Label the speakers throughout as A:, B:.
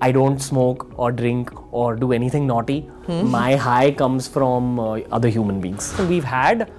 A: I don't smoke or drink or do anything naughty. My high comes from other human beings. So we've had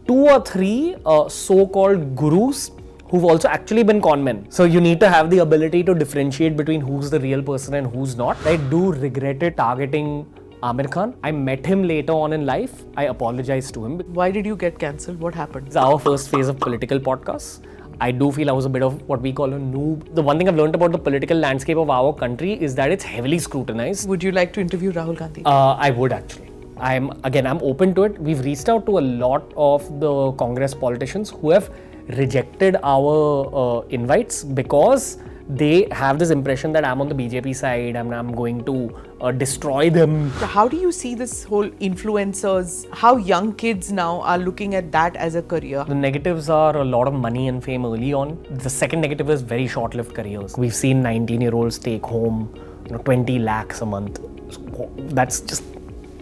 A: 2 or 3 so-called gurus who've also actually been con men. So you need to have the ability to differentiate between who's the real person and who's not. I do regret it targeting Amir Khan. I met him later on in life. I apologized to him.
B: Why did you get cancelled? What happened?
A: It's our first phase of political podcasts. I do feel I was a bit of what we call a noob. The one thing I've learned about the political landscape of our country is that it's heavily scrutinized.
B: Would you like to interview Rahul Gandhi?
A: I would actually. I'm open to it. We've reached out to a lot of the Congress politicians who have rejected our invites because they have this impression that I'm on the BJP side and I'm going to destroy them.
B: How do you see this whole influencers, how young kids now are looking at that as a career?
A: The negatives are a lot of money and fame early on. The second negative is very short-lived careers. We've seen 19-year-olds take home 20 lakhs a month. That's just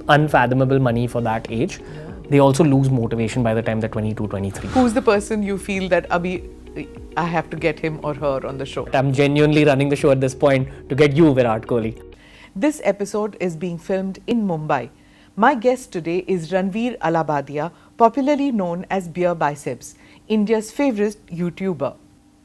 A: unfathomable money for that age. Yeah. They also lose motivation by the time they're 22, 23.
B: Who's the person you feel that I have to get him or her on the show?
A: I'm genuinely running the show at this point to get you, Virat Kohli.
B: This episode is being filmed in Mumbai. My guest today is Ranveer Allahbadia, popularly known as BeerBiceps, India's favourite YouTuber.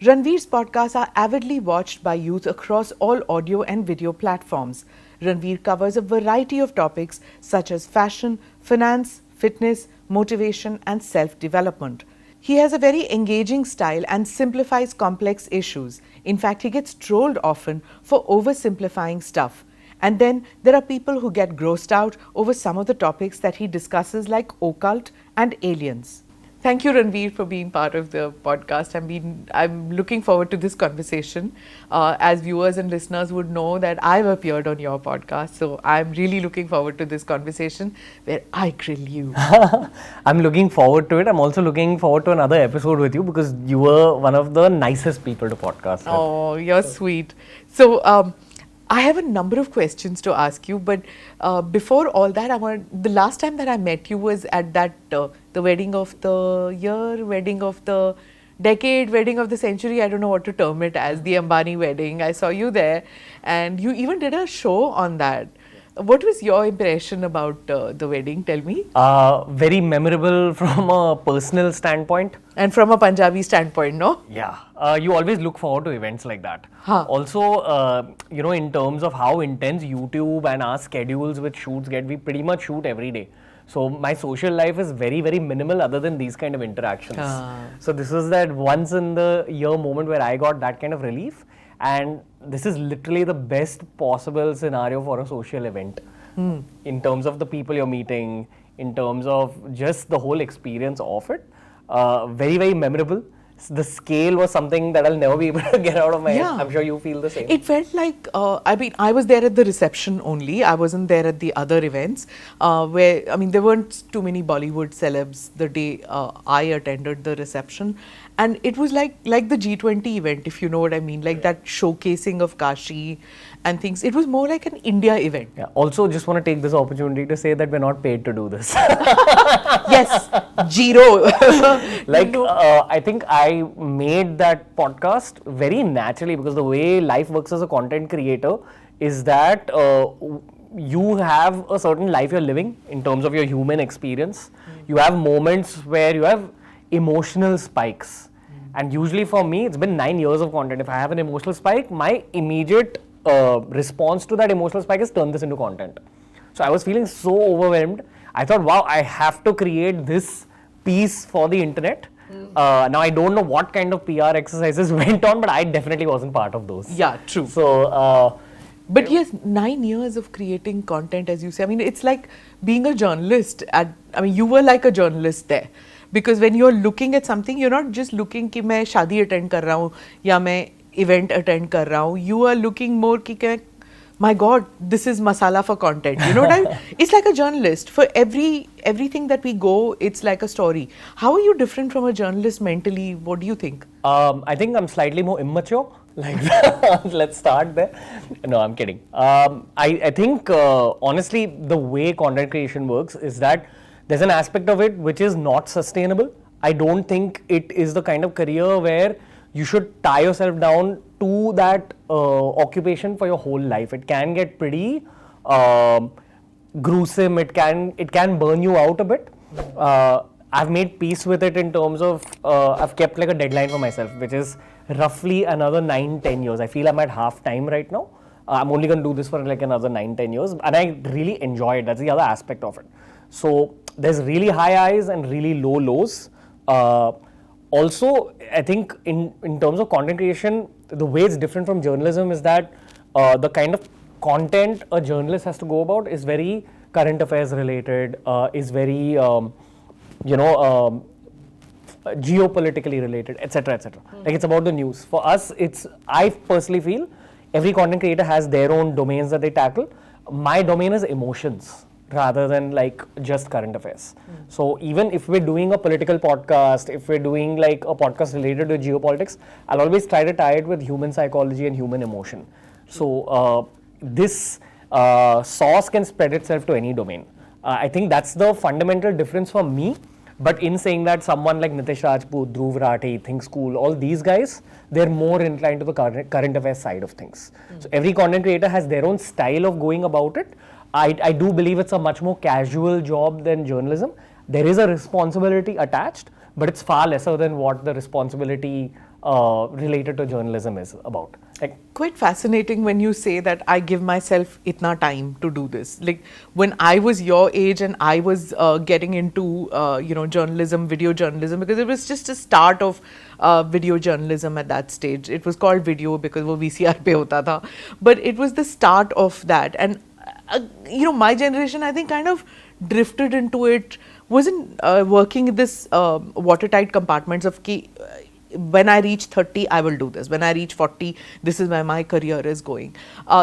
B: Ranveer's podcasts are avidly watched by youth across all audio and video platforms. Ranveer covers a variety of topics such as fashion, finance, fitness, motivation and self-development. He has a very engaging style and simplifies complex issues. In fact, he gets trolled often for oversimplifying stuff. And then there are people who get grossed out over some of the topics that he discusses, like occult and aliens. Thank you, Ranveer, for being part of the podcast. I'm looking forward to this conversation. As viewers and listeners would know that I've appeared on your podcast, so I'm really looking forward to this conversation where I grill you.
A: I'm looking forward to it. I'm also looking forward to another episode with you because you were one of the nicest people to podcast with.
B: Oh, you're sweet. So, I have a number of questions to ask you, but before all that, the last time that I met you was at that the wedding of the year, wedding of the decade, wedding of the century. I don't know what to term it as, the Ambani wedding. I saw you there, and you even did a show on that. What was your impression about the wedding? Tell me.
A: Very memorable from a personal standpoint.
B: And from a Punjabi standpoint, no?
A: Yeah. You always look forward to events like that.
B: Huh.
A: Also, in terms of how intense YouTube and our schedules with shoots get, we pretty much shoot every day. So my social life is very, very minimal other than these kind of interactions. So this is that once in the year moment where I got that kind of relief. And this is literally the best possible scenario for a social event in terms of the people you're meeting, in terms of just the whole experience of it. Very, very memorable. The scale was something that I'll never be able to get out of my head. I'm sure you feel the same.
B: It felt like, I was there at the reception only. I wasn't there at the other events where, there weren't too many Bollywood celebs the day I attended the reception. And it was like the G20 event, if you know what I mean, like that showcasing of Kashi and things. It was more like an India event.
A: Yeah. Also, just want to take this opportunity to say that we're not paid to do this.
B: Yes, zero.
A: I think I made that podcast very naturally because the way life works as a content creator is that you have a certain life you're living in terms of your human experience. You have moments where you have emotional spikes. And usually for me, it's been 9 years of content. If I have an emotional spike, my immediate response to that emotional spike is turn this into content. So I was feeling so overwhelmed. I thought, wow, I have to create this piece for the internet. Now I don't know what kind of PR exercises went on, but I definitely wasn't part of those.
B: Yeah, true.
A: So,
B: but yes, 9 years of creating content, as you say. It's like being a journalist. You were like a journalist there. Because when you're looking at something, you're not just looking कि मैं शादी attend कर रहा हूँ या मैं event attend कर रहा हूँ. You are looking more कि my God, this is masala for content. You know what I mean? It's like a journalist. For everything that we go, it's like a story. How are you different from a journalist mentally? What do you think?
A: I think I'm slightly more immature. Let's start there. No, I'm kidding. I think, honestly, the way content creation works is that there's an aspect of it which is not sustainable. I don't think it is the kind of career where you should tie yourself down to that occupation for your whole life. It can get pretty gruesome. It can burn you out a bit. I've made peace with it in terms of I've kept like a deadline for myself, which is roughly another 9-10 years. I feel I'm at half time right now. I'm only going to do this for like another 9-10 years, and I really enjoy it. That's the other aspect of it. So there's really high highs and really low lows. Also, I think in terms of content creation, the way it's different from journalism is that the kind of content a journalist has to go about is very current affairs related, is very geopolitically related, etc., etc. Like it's about the news. For us, I personally feel every content creator has their own domains that they tackle. My domain is emotions rather than like just current affairs. So even if we're doing a political podcast, if we're doing like a podcast related to geopolitics, I'll always try to tie it with human psychology and human emotion. So this sauce can spread itself to any domain. I think that's the fundamental difference for me. But in saying that, someone like Nitish Rajput, Dhruv Rathi, Think School, all these guys, they're more inclined to the current affairs side of things. So every content creator has their own style of going about it. I do believe it's a much more casual job than journalism. There is a responsibility attached, but it's far lesser than what the responsibility related to journalism is about. Like,
B: quite fascinating when you say that I give myself itna time to do this. Like when I was your age and I was getting into journalism, video journalism, because it was just a start of video journalism at that stage. It was called video because wo VCR pe hota tha, but it was the start of that. And my generation, I think, kind of drifted into it. Wasn't working in this watertight compartments of ki. When I reach 30, I will do this. When I reach 40, this is where my career is going.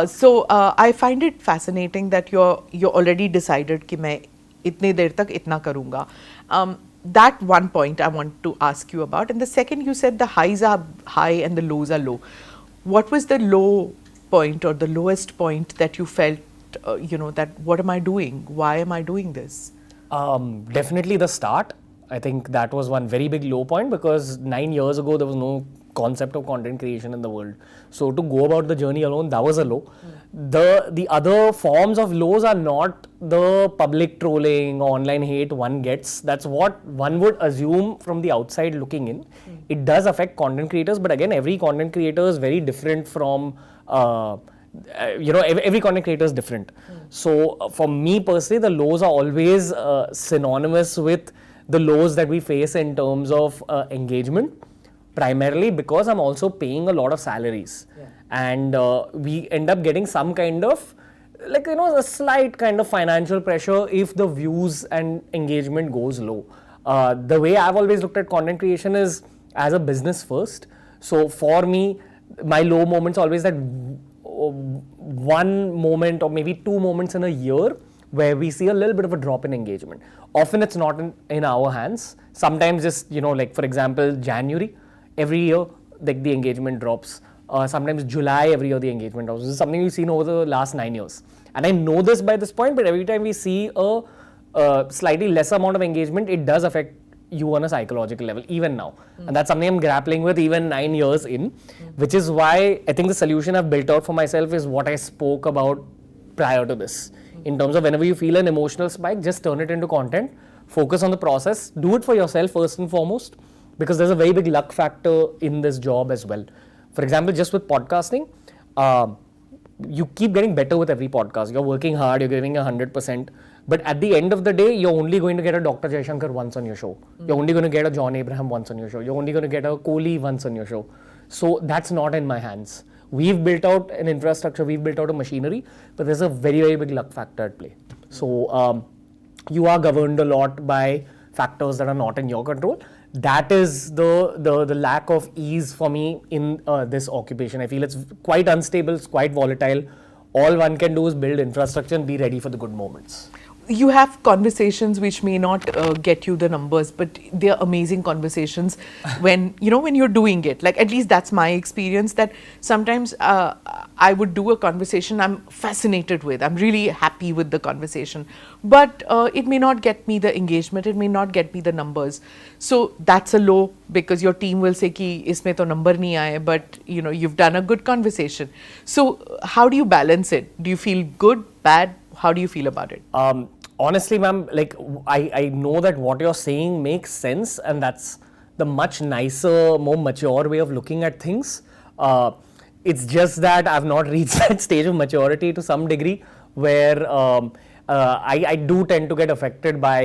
B: So I find it fascinating that you're already decided कि मैं इतने देर तक इतना करूँगा. That one point I want to ask you about. And the second, you said the highs are high and the lows are low. What was the low point or the lowest point that you felt, that what am I doing? Why am I doing this?
A: Definitely the start. I think that was one very big low point because 9 years ago there was no concept of content creation in the world. So to go about the journey alone, that was a low. The other forms of lows are not the public trolling, online hate one gets. That's what one would assume from the outside looking in. It does affect content creators, but again, every content creator is very different from every content creator is different. So for me personally, the lows are always synonymous with the lows that we face in terms of engagement, primarily because I'm also paying a lot of salaries. And we end up getting some kind of a slight kind of financial pressure if the views and engagement goes low. The way I've always looked at content creation is as a business first. So for me, my low moments always that one moment or maybe 2 moments in a year where we see a little bit of a drop in engagement. Often it's not in our hands. Sometimes just, for example, January, every year, the engagement drops. Sometimes July, every year, the engagement drops. This is something we've seen over the last 9 years. And I know this by this point, but every time we see a slightly less amount of engagement, it does affect you on a psychological level, even now. And that's something I'm grappling with even 9 years in, which is why I think the solution I've built out for myself is what I spoke about prior to this. In terms of whenever you feel an emotional spike, just turn it into content, focus on the process, do it for yourself first and foremost, because there's a very big luck factor in this job as well. For example, just with podcasting, you keep getting better with every podcast. You're working hard, you're giving 100%, but at the end of the day, you're only going to get a Dr. Jaishankar once on your show. You're only going to get a John Abraham once on your show. You're only going to get a Kohli once on your show. So that's not in my hands. We've built out an infrastructure, we've built out a machinery, but there's a very, very big luck factor at play. So you are governed a lot by factors that are not in your control. That is the lack of ease for me in this occupation. I feel it's quite unstable, it's quite volatile. All one can do is build infrastructure and be ready for the good moments.
B: you have conversations which may not get you the numbers, but they're amazing conversations when when you're doing it. Like, at least that's my experience, that sometimes I would do a conversation I'm fascinated with, I'm really happy with the conversation, but it may not get me the engagement, it may not get me the numbers. So that's a low, because your team will say ki isme to number nahi aaye, but you've done a good conversation. So how do you balance it? Do you feel good, bad? How do you feel about it?
A: Honestly, ma'am, like I know that what you're saying makes sense, and that's the much nicer, more mature way of looking at things. It's just that I've not reached that stage of maturity to some degree where I do tend to get affected by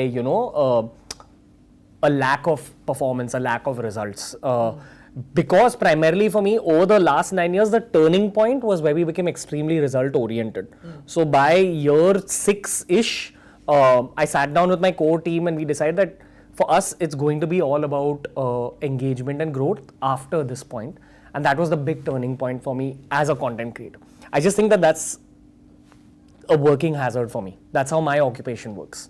A: a lack of performance, a lack of results. Because primarily for me, over the last 9 years, the turning point was where we became extremely result oriented. So by year 6-ish, I sat down with my core team and we decided that for us, it's going to be all about engagement and growth after this point. And that was the big turning point for me as a content creator. I just think that that's a working hazard for me. That's how my occupation works.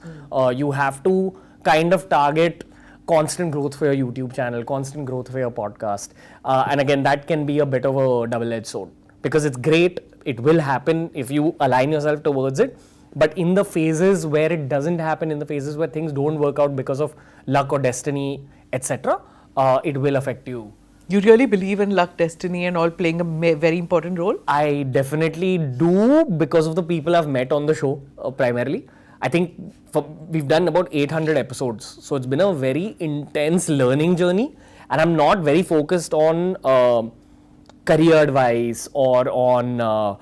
A: You have to kind of target constant growth for your YouTube channel, constant growth for your podcast. And again, that can be a bit of a double-edged sword, because it's great, it will happen if you align yourself towards it. But in the phases where it doesn't happen, in the phases where things don't work out because of luck or destiny, etc., it will affect you.
B: You really believe in luck, destiny and all playing a very important role?
A: I definitely do, because of the people I've met on the show, primarily. I think we've done about 800 episodes. So it's been a very intense learning journey. And I'm not very focused on career advice or on,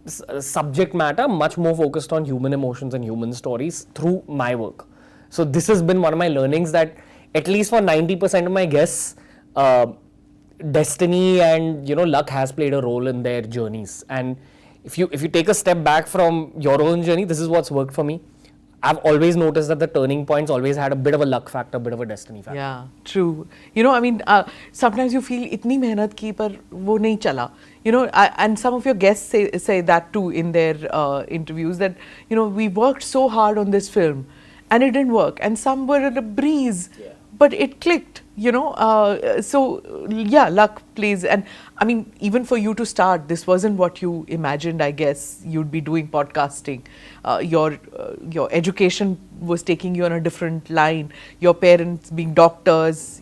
A: subject matter, much more focused on human emotions and human stories through my work. So this has been one of my learnings, that at least for 90% of my guests, destiny and luck has played a role in their journeys. And if you take a step back from your own journey, this is what's worked for me. I've always noticed that the turning points always had a bit of a luck factor, a bit of a destiny factor.
B: Yeah, true. Sometimes you feel itni mehnat ki par wo nahi chala. And some of your guests say that too in their interviews, that we worked so hard on this film and it didn't work, and some were at a breeze, but it clicked. So yeah, luck plays. And I mean, even for you to start, this wasn't what you imagined. I guess you'd be doing podcasting. Your education was taking you on a different line. Your parents being doctors,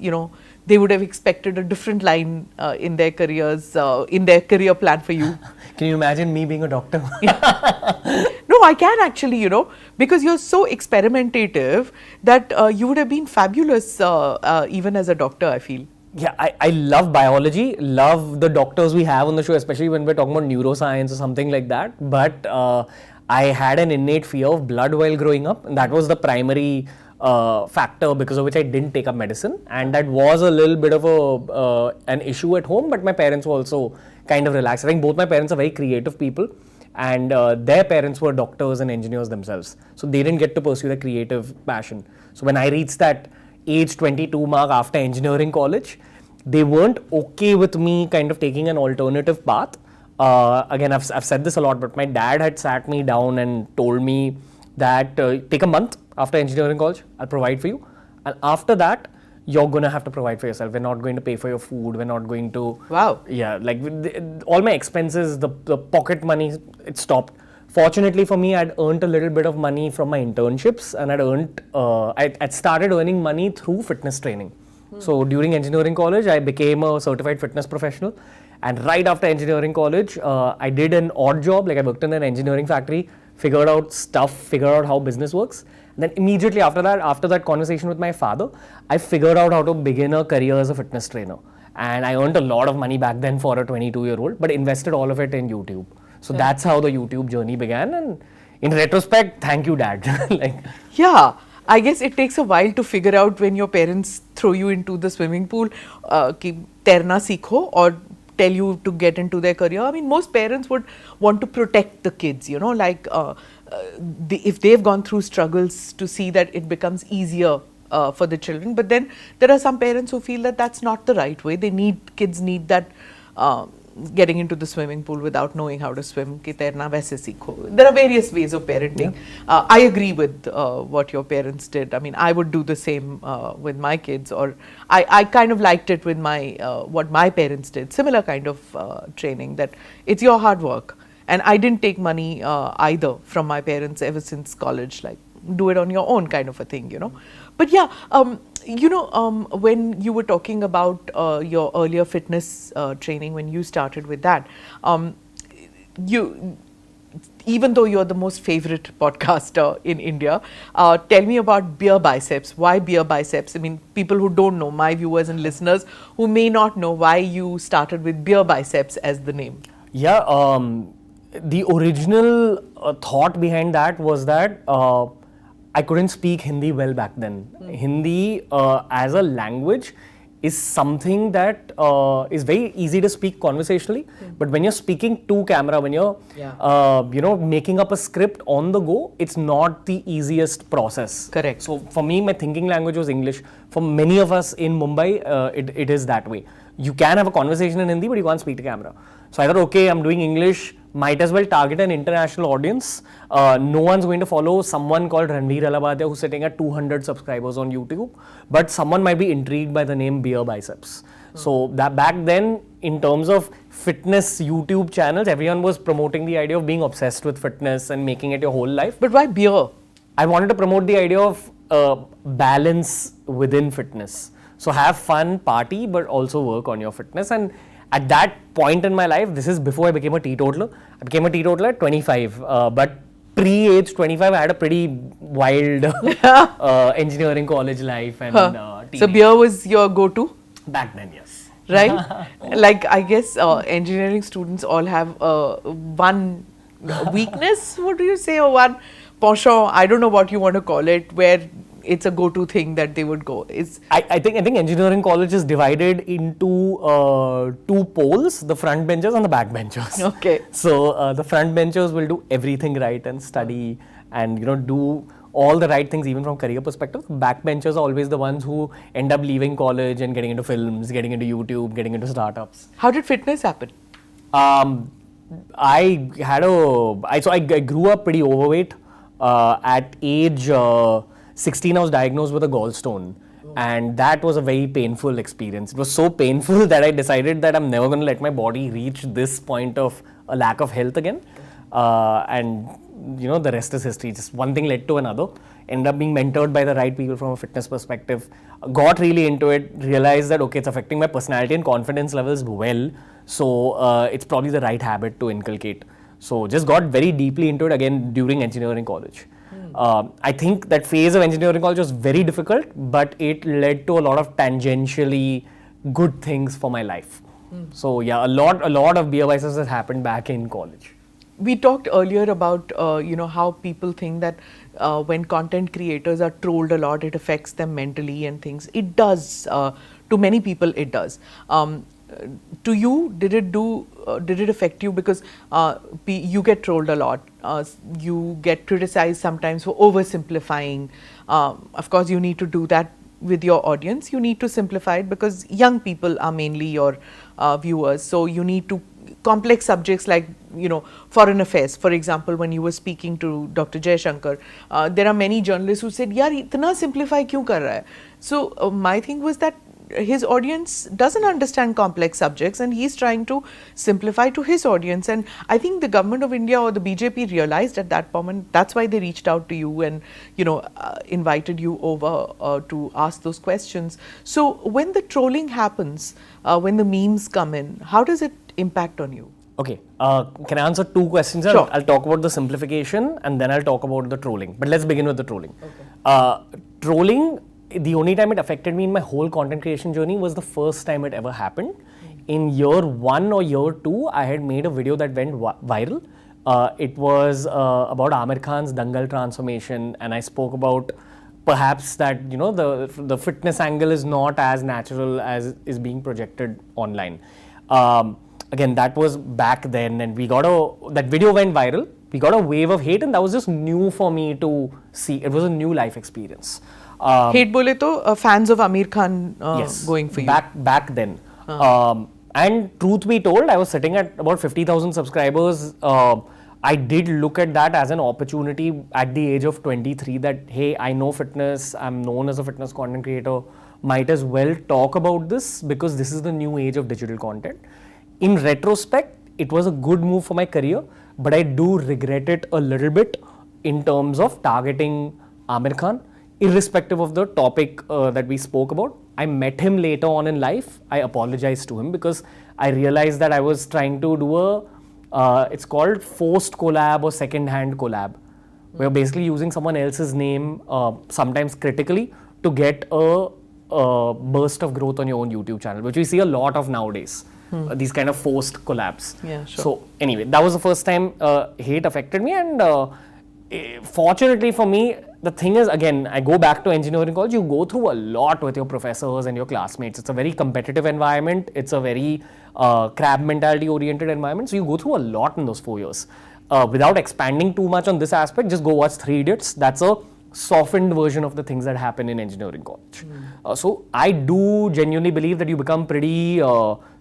B: they would have expected a different line in their careers, in their career plan for you.
A: Can you imagine me being a doctor?
B: No, I can actually, because you're so experimentative that you would have been fabulous even as a doctor, I feel.
A: Yeah, I love biology, love the doctors we have on the show, especially when we're talking about neuroscience or something like that. But I had an innate fear of blood while growing up, and that was the primary factor because of which I didn't take up medicine. And that was a little bit of an issue at home, but my parents were also kind of relaxed. I think both my parents are very creative people, and their parents were doctors and engineers themselves. So they didn't get to pursue the creative passion. So when I reached that age 22 mark after engineering college, they weren't okay with me kind of taking an alternative path. Again, I've said this a lot, but my dad had sat me down and told me that take a month after engineering college, I'll provide for you. And after that, you're going to have to provide for yourself. We're not going to pay for your food. We're not going to...
B: Wow.
A: Yeah, like all my expenses, the pocket money, it stopped. Fortunately for me, I'd earned a little bit of money from my internships, and I'd started earning money through fitness training. So during engineering college, I became a certified fitness professional. And right after engineering college, I did an odd job. Like I worked in an engineering factory, figured out stuff, figured out how business works. And then immediately after that conversation with my father, I figured out how to begin a career as a fitness trainer. And I earned a lot of money back then for a 22-year-old, but invested all of it in YouTube. So that's how the YouTube journey began. And in retrospect, thank you, Dad.
B: Yeah. I guess it takes a while to figure out when your parents throw you into the swimming pool, ki tairna seekho, or tell you to get into their career. I mean, most parents would want to protect the kids, if they've gone through struggles, to see that it becomes easier for the children. But then there are some parents who feel that that's not the right way. Kids need that getting into the swimming pool without knowing how to swim, ki tairna waise seekho. There are various ways of parenting. I agree with what your parents did. I mean, I would do the same with my kids, or I kind of liked it with my what my parents did. Similar kind of training, that it's your hard work. And I didn't take money either from my parents ever since college, like do it on your own kind of a thing, you know. But yeah, when you were talking about your earlier fitness training, when you started with that, even though you're the most favorite podcaster in India, tell me about BeerBiceps. Why BeerBiceps? I mean, people who don't know, my viewers and listeners who may not know why you started with BeerBiceps as the name.
A: Yeah, the original thought behind that was that I couldn't speak Hindi well back then. Hindi as a language is something that is very easy to speak conversationally, but when you're speaking to camera, when you're making up a script on the go, it's not the easiest process.
B: Correct.
A: So for me, my thinking language was English. For many of us in Mumbai, it is that way. You can have a conversation in Hindi, but you can't speak to camera. So I thought, okay, I'm doing English, might as well target an international audience. No one's going to follow someone called Ranveer Allahbadia who's sitting at 200 subscribers on YouTube, but someone might be intrigued by the name BeerBiceps. So that back then, in terms of fitness YouTube channels, everyone was promoting the idea of being obsessed with fitness and making it your whole life.
B: But why beer?
A: I wanted to promote the idea of balance within fitness. So have fun, party, but also work on your fitness. And at that point in my life, this is before I became a teetotaler. I became a teetotaler at 25, but pre-age 25, I had a pretty wild engineering college life. And
B: so beer was your go-to?
A: Back then, yes.
B: Right? Like, I guess engineering students all have one weakness, what do you say, or one penchant, I don't know what you want to call it, where it's a go-to thing that they would go.
A: I think engineering college is divided into two poles, the front benchers and the back benchers.
B: Okay.
A: So the front benchers will do everything right and study and do all the right things even from career perspective. Backbenchers are always the ones who end up leaving college and getting into films, getting into YouTube, getting into startups.
B: How did fitness happen?
A: I grew up pretty overweight. At age 16, I was diagnosed with a gallstone. And that was a very painful experience. It was so painful that I decided that I'm never going to let my body reach this point of a lack of health again. And the rest is history. Just one thing led to another. Ended up being mentored by the right people from a fitness perspective. Got really into it. Realized that, okay, it's affecting my personality and confidence levels well. So it's probably the right habit to inculcate. So just got very deeply into it again during engineering college. I think that phase of engineering college was very difficult, but it led to a lot of tangentially good things for my life. So yeah, a lot of BeerBiceps has happened back in college.
B: We talked earlier about how people think that when content creators are trolled a lot, it affects them mentally and things. It does. To many people, it does. To you, did it affect you? Because you get trolled a lot. You get criticized sometimes for oversimplifying. Of course, you need to do that with your audience. You need to simplify it because young people are mainly your viewers. So you need to complex subjects like foreign affairs. For example, when you were speaking to Dr. Jaishankar, there are many journalists who said, "Yaar, itna simplify kyun kar raha hai?" So my thing was that his audience doesn't understand complex subjects and he's trying to simplify to his audience. And I think the government of India or the BJP realized at that moment, that's why they reached out to you and invited you over to ask those questions. So when the trolling happens, when the memes come in, how does it impact on you?
A: Okay, can I answer two questions?
B: Sure.
A: I'll talk about the simplification and then I'll talk about the trolling. But let's begin with the trolling. Okay. Trolling, the only time it affected me in my whole content creation journey was the first time it ever happened. In year 1 or year 2, I had made a video that went viral. It was about Amir Khan's Dangal transformation, and I spoke about perhaps that the fitness angle is not as natural as is being projected online. Again, that was back then, and that video went viral. We got a wave of hate, and that was just new for me to see. It was a new life experience.
B: Hate bole to fans of Amir Khan
A: yes,
B: going for you.
A: Back then. And truth be told, I was sitting at about 50,000 subscribers. I did look at that as an opportunity at the age of 23 that, hey, I know fitness, I'm known as a fitness content creator, might as well talk about this because this is the new age of digital content. In retrospect, it was a good move for my career, but I do regret it a little bit in terms of targeting Amir Khan, irrespective of the topic that we spoke about. I met him later on in life. I apologized to him because I realized that I was trying to do it's called forced collab or second-hand collab. We're basically using someone else's name, sometimes critically, to get a burst of growth on your own YouTube channel, which we see a lot of nowadays. These kind of forced collabs.
B: Yeah, sure.
A: So anyway, that was the first time hate affected me, and fortunately for me, the thing is, again, I go back to engineering college, you go through a lot with your professors and your classmates. It's a very competitive environment. It's a very crab mentality oriented environment. So you go through a lot in those 4 years. Without expanding too much on this aspect, just go watch Three Idiots. That's a softened version of the things that happen in engineering college. So I do genuinely believe that you become pretty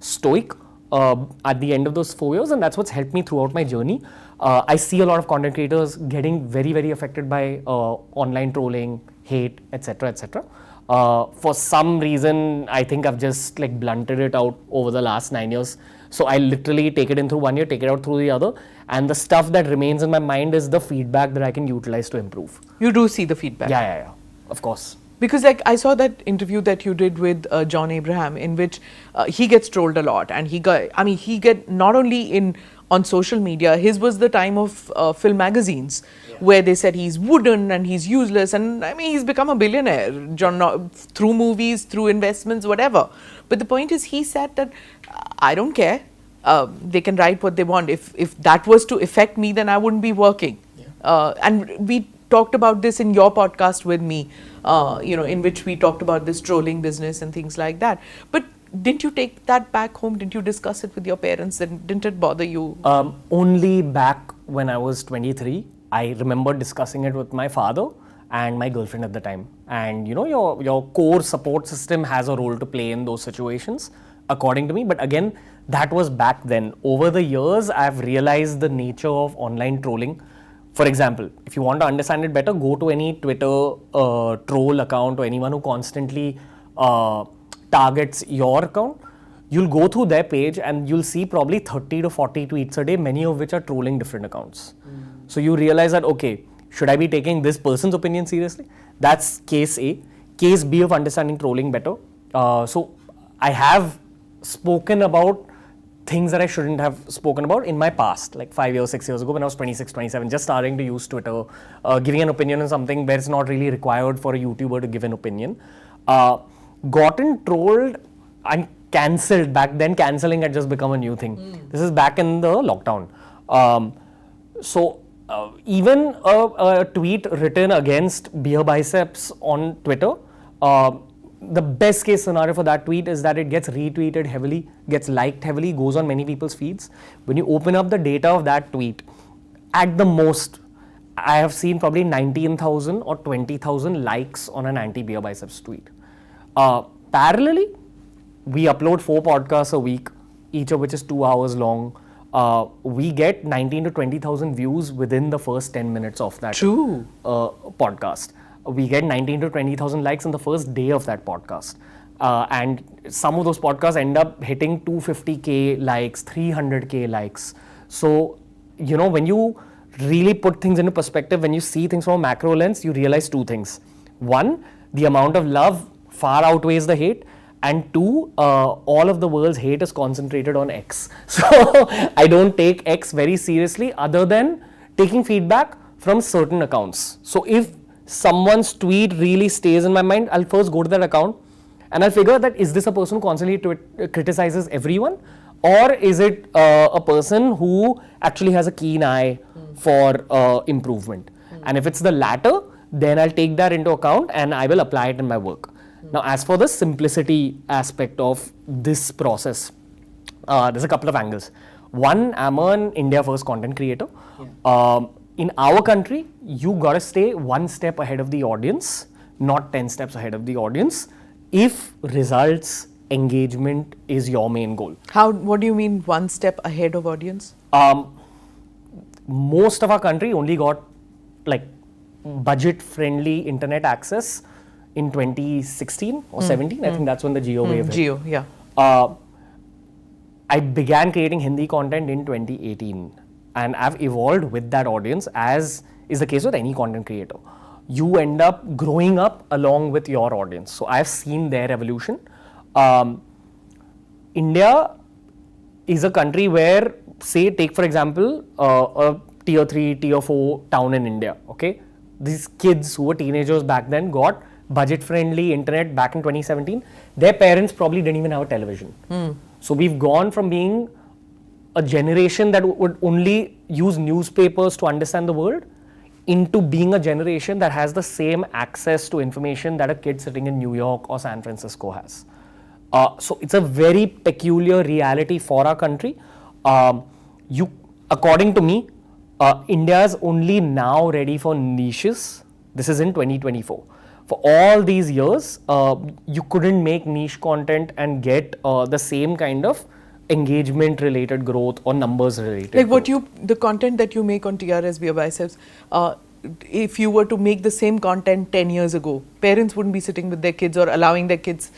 A: stoic at the end of those 4 years, and that's what's helped me throughout my journey. I see a lot of content creators getting very, very affected by online trolling, hate, etc., etc. For some reason, I think I've just like blunted it out over the last 9 years. So I literally take it in through 1 year, take it out through the other, and the stuff that remains in my mind is the feedback that I can utilize to improve.
B: You do see the feedback?
A: Yeah, of course.
B: Because like I saw that interview that you did with John Abraham, in which he gets trolled a lot, and he get not only on social media. His was the time of film magazines, where they said he's wooden and he's useless, and I mean he's become a billionaire through movies, through investments, whatever. But the point is, he said that I don't care. They can write what they want. If that was to affect me, then I wouldn't be working. And we talked about this in your podcast with me, in which we talked about this trolling business and things like that. But didn't you take that back home? Didn't you discuss it with your parents? And didn't it bother you?
A: Only back when I was 23. I remember discussing it with my father and my girlfriend at the time. And your core support system has a role to play in those situations, according to me. But again, that was back then. Over the years, I've realized the nature of online trolling. For example, if you want to understand it better, go to any Twitter troll account or anyone who constantly targets your account. You'll go through their page and you'll see probably 30 to 40 tweets a day, many of which are trolling different accounts. So you realize that, okay, should I be taking this person's opinion seriously? That's case A. Case B of understanding trolling better. So I have spoken about things that I shouldn't have spoken about in my past, like 5 years, 6 years ago when I was 26, 27, just starting to use Twitter, giving an opinion on something where it's not really required for a YouTuber to give an opinion. Gotten trolled and cancelled. Back then, cancelling had just become a new thing. This is back in the lockdown. Even a tweet written against BeerBiceps on Twitter, the best case scenario for that tweet is that it gets retweeted heavily, gets liked heavily, goes on many people's feeds. When you open up the data of that tweet, at the most, I have seen probably 19,000 or 20,000 likes on an anti-BeerBiceps tweet. Parallelly, we upload 4 podcasts a week, each of which is 2 hours long. We get 19 to 20,000 views within the first 10 minutes of that podcast. We get 19 to 20,000 likes in the first day of that podcast. And some of those podcasts end up hitting 250k likes, 300k likes. So, when you really put things into perspective, when you see things from a macro lens, you realize 2 things. 1, the amount of love far outweighs the hate. And 2, all of the world's hate is concentrated on X. So I don't take X very seriously other than taking feedback from certain accounts. So if someone's tweet really stays in my mind, I'll first go to that account and I'll figure that is this a person who constantly criticizes everyone, or is it a person who actually has a keen eye for improvement? And if it's the latter, then I'll take that into account and I will apply it in my work. Now, as for the simplicity aspect of this process, there's a couple of angles. One, I'm an India first content creator. In our country, you gotta stay 1 step ahead of the audience, not 10 steps ahead of the audience, if results, engagement is your main goal.
B: What do you mean one step ahead of audience?
A: Most of our country only got like budget-friendly internet access in 2016 or 17. I think that's when the Jio wave hit.
B: Geo, yeah.
A: I began creating Hindi content in 2018 and I've evolved with that audience, as is the case with any content creator. You end up growing up along with your audience. So I've seen their evolution. India is a country where, say, take for example, a tier 3, tier 4 town in India, okay? These kids who were teenagers back then got budget-friendly internet back in 2017. Their parents probably didn't even have a television. So we've gone from being a generation that would only use newspapers to understand the world into being a generation that has the same access to information that a kid sitting in New York or San Francisco has. So it's a very peculiar reality for our country. According to me, India is only now ready for niches. This is in 2024. For all these years, you couldn't make niche content and get the same kind of engagement related growth or numbers related
B: Like
A: growth.
B: the content that you make on TRS BeerBiceps, if you were to make the same content 10 years ago, parents wouldn't be sitting with their kids or allowing their kids,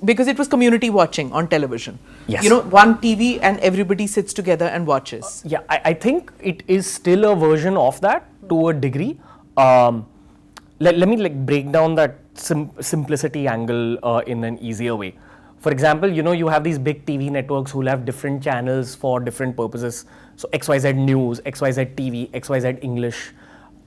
B: because it was community watching on television.
A: Yes.
B: You know, one TV and everybody sits together and watches.
A: Yeah, I think it is still a version of that to a degree. Let me like break down that simplicity angle in an easier way. For example, you know, you have these big TV networks who have different channels for different purposes. So XYZ News, XYZ TV, XYZ English.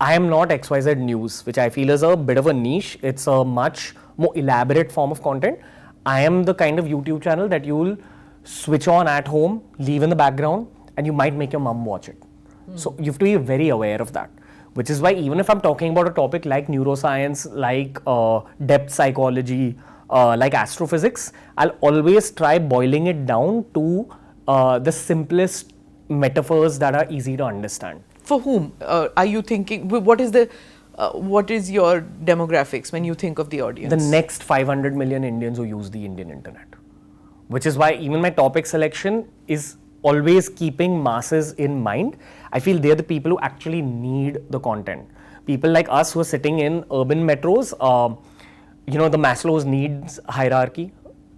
A: I am not XYZ News, which I feel is a bit of a niche. It's a much more elaborate form of content. I am the kind of YouTube channel that you'll switch on at home, leave in the background, and you might make your mom watch it. So you have to be very aware of that. Which is why even if I'm talking about a topic like neuroscience, like depth psychology, like astrophysics, I'll always try boiling it down to the simplest metaphors that are easy to understand.
B: For whom are you thinking? What is your demographics when you think of the audience?
A: The next 500 million Indians who use the Indian internet. Which is why even my topic selection is always keeping masses in mind. I feel they're the people who actually need the content. People like us who are sitting in urban metros, you know, the Maslow's needs hierarchy.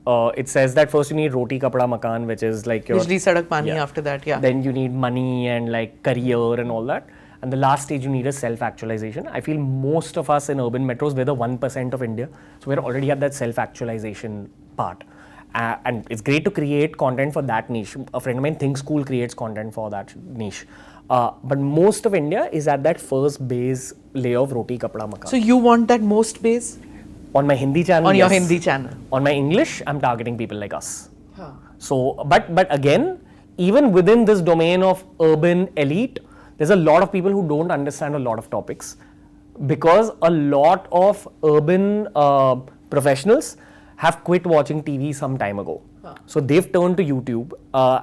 A: It says that first you need roti, kapda, makan, which is like your...
B: Bijli, sadak, pani after that, yeah.
A: Then you need money and like career and all that. And the last stage you need is self-actualization. I feel most of us in urban metros, we're the 1% of India. So we're already at that self-actualization part. And it's great to create content for that niche. A friend of mine, Think School, creates content for that niche. But most of India is at that first base layer of roti, kapda, makan.
B: So you want that most base?
A: On my Hindi channel,
B: On your
A: yes.
B: Hindi channel.
A: On my English, I'm targeting people like us. So, but again, even within this domain of urban elite, there's a lot of people who don't understand a lot of topics, because a lot of urban professionals have quit watching TV some time ago. So they've turned to YouTube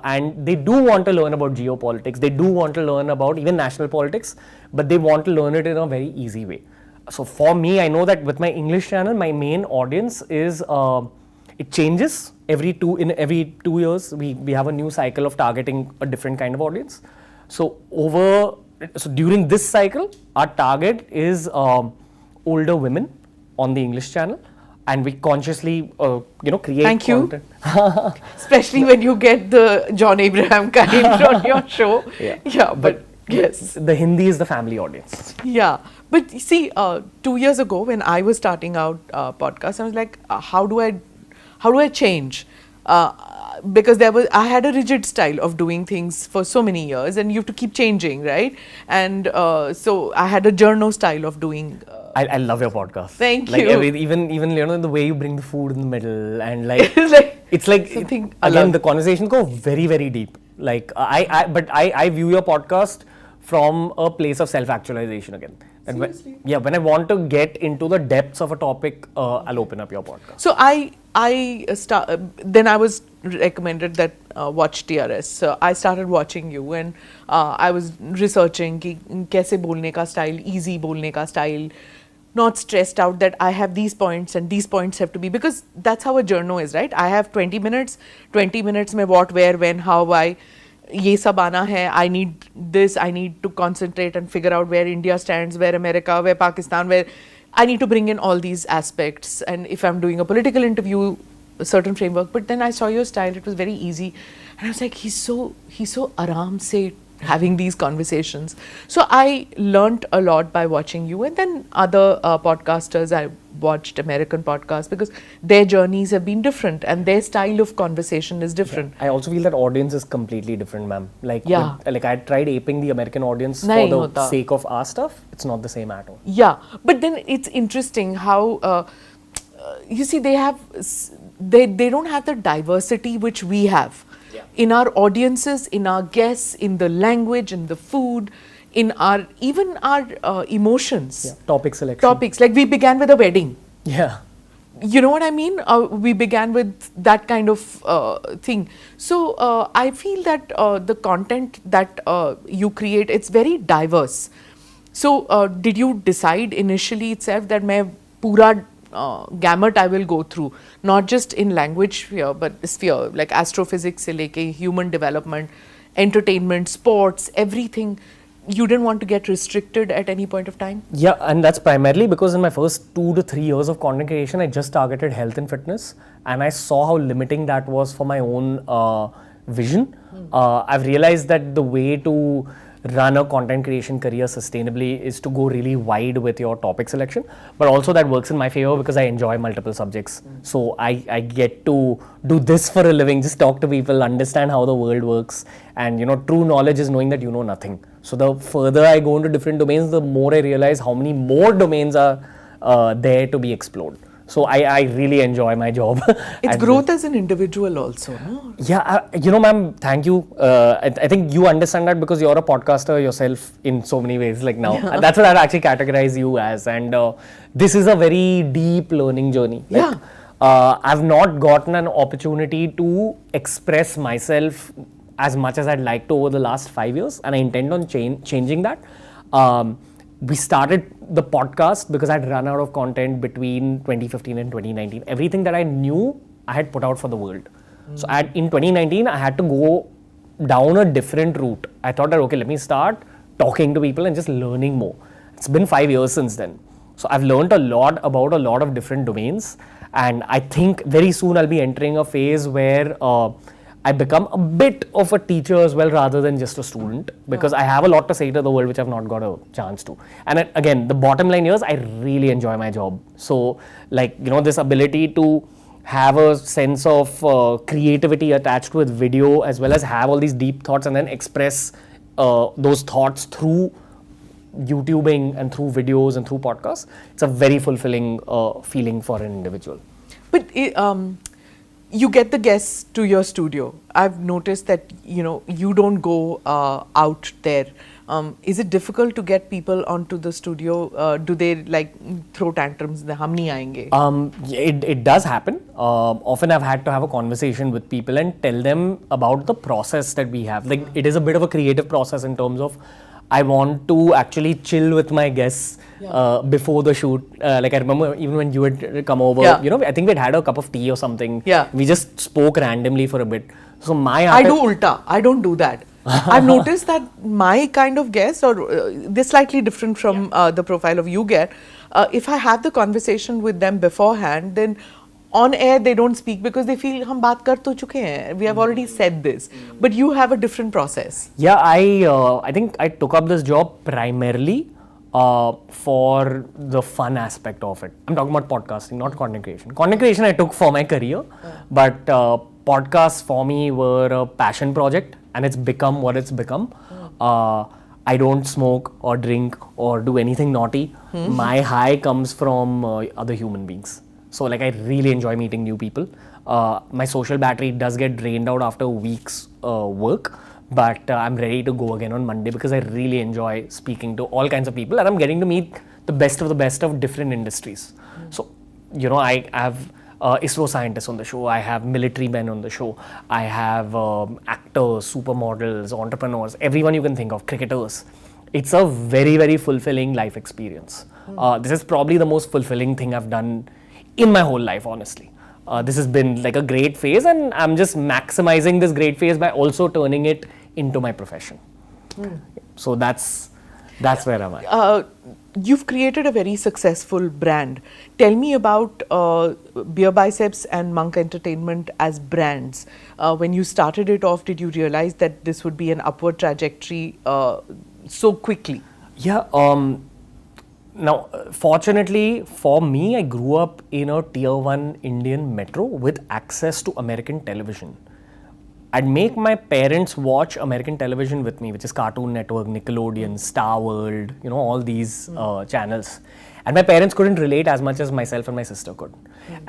A: and they do want to learn about geopolitics, they do want to learn about even national politics, but they want to learn it in a very easy way. So for me, I know that with my English channel, my main audience is, it changes every 2 years. We have a new cycle of targeting a different kind of audience. So during this cycle, our target is older women on the English channel. And we consciously, create
B: Thank
A: content.
B: you. Especially when you get the John Abraham kind on your show. Yeah, but yes.
A: The Hindi is the family audience.
B: Yeah, but see, 2 years ago when I was starting out podcast, I was like, how do I change? Because I had a rigid style of doing things for so many years, and you have to keep changing, right? And so I had a journal style of doing.
A: I love your podcast.
B: Thank
A: like
B: you.
A: Even you know, the way you bring the food in the middle, and like it's like
B: something
A: again the conversations go very, very deep. Like I view your podcast from a place of self-actualization again. And when I want to get into the depths of a topic, I'll open up your podcast.
B: So then I was recommended that watch TRS. So I started watching you, and I was researching कि कैसे बोलने का style, easy बोलने का style. not stressed out that I have these points and these points have to be, because that's how a journal is, right? I have 20 minutes, 20 minutes mein what, where, when, how, why, ye sab aana hai, I need this, I need to concentrate and figure out where India stands, where America, where Pakistan, where I need to bring in all these aspects. And if I'm doing a political interview, a certain framework. But then I saw your style, it was very easy. And I was like, he's so aram se having these conversations. So I learnt a lot by watching you, and then other podcasters. I watched American podcasts because their journeys have been different and their style of conversation is different.
A: I also feel that audience is completely different, ma'am. Like,
B: Yeah.
A: like I tried aping the American audience
B: Nahi
A: for the
B: hota.
A: sake of our stuff. It's not the same at all.
B: Yeah, but then it's interesting how you see they don't have the diversity which we have in our audiences, in our guests, in the language, in the food, in our even our emotions.
A: Yeah. Topic selection.
B: Topics, like we began with a wedding.
A: Yeah.
B: You know what I mean? We began with that kind of thing. So I feel that the content that you create, it's very diverse. So did you decide initially itself that मैं पूरा gamut I will go through, not just in language sphere, but sphere like astrophysics se leke human development, entertainment, sports, everything? You didn't want to get restricted at any point of time?
A: Yeah, and that's primarily because in my first 2 to 3 years of content creation, I just targeted health and fitness, and I saw how limiting that was for my own vision. I've realized that the way to run a content creation career sustainably is to go really wide with your topic selection, but also that works in my favor because I enjoy multiple subjects. So I get to do this for a living, just talk to people, understand how the world works, and true knowledge is knowing that you know nothing. So the further I go into different domains, the more I realize how many more domains are there to be explored. So I really enjoy my job.
B: It's growth as an individual also, no?
A: Yeah, ma'am, thank you. I think you understand that because you're a podcaster yourself in so many ways. Like now, that's what I'd actually categorize you as. And this is a very deep learning journey. Like, I've not gotten an opportunity to express myself as much as I'd like to over the last 5 years, and I intend on changing that. We started the podcast because I'd run out of content between 2015 and 2019. Everything that I knew, I had put out for the world. So in 2019, I had to go down a different route. I thought that, okay, let me start talking to people and just learning more. It's been 5 years since then. So I've learned a lot about a lot of different domains. And I think very soon I'll be entering a phase where I become a bit of a teacher as well rather than just a student, because I have a lot to say to the world which I've not got a chance to. And again, the bottom line here is I really enjoy my job. So like, this ability to have a sense of creativity attached with video as well as have all these deep thoughts and then express those thoughts through YouTubing and through videos and through podcasts, it's a very fulfilling feeling for an individual.
B: But you get the guests to your studio. I've noticed that you don't go out there. Is it difficult to get people onto the studio? Do they like throw tantrums? Hum nahi aayenge?
A: It does happen. Often I've had to have a conversation with people and tell them about the process that we have. Like it is a bit of a creative process in terms of I want to actually chill with my guests before the shoot. Like I remember even when you had come over, I think we'd had a cup of tea or something.
B: Yeah.
A: We just spoke randomly for a bit. So
B: I do ulta. I don't do that. I've noticed that my kind of guests, or they're slightly different from the profile of you get. If I have the conversation with them beforehand, then on air they don't speak because they feel hum baat kar to chuke hain. We have already said this. But you have a different process.
A: Yeah, I think I took up this job primarily for the fun aspect of it. I'm talking about podcasting, not content creation. Content creation I took for my career, but podcasts for me were a passion project, and it's become what it's become. I don't smoke or drink or do anything naughty. My high comes from other human beings. So like I really enjoy meeting new people. My social battery does get drained out after weeks work, but I'm ready to go again on Monday because I really enjoy speaking to all kinds of people, and I'm getting to meet the best of different industries. So, I have ISRO scientists on the show, I have military men on the show, I have actors, supermodels, entrepreneurs, everyone you can think of, cricketers. It's a very, very fulfilling life experience. This is probably the most fulfilling thing I've done in my whole life, honestly. This has been like a great phase, and I'm just maximizing this great phase by also turning it into my profession. So that's where I'm at.
B: You've created a very successful brand. Tell me about BeerBiceps and Monk Entertainment as brands. When you started it off, did you realize that this would be an upward trajectory so quickly?
A: Yeah. Now, fortunately for me, I grew up in a tier 1 Indian metro with access to American television. I'd make my parents watch American television with me, which is Cartoon Network, Nickelodeon, Star World, all these channels. And my parents couldn't relate as much as myself and my sister could.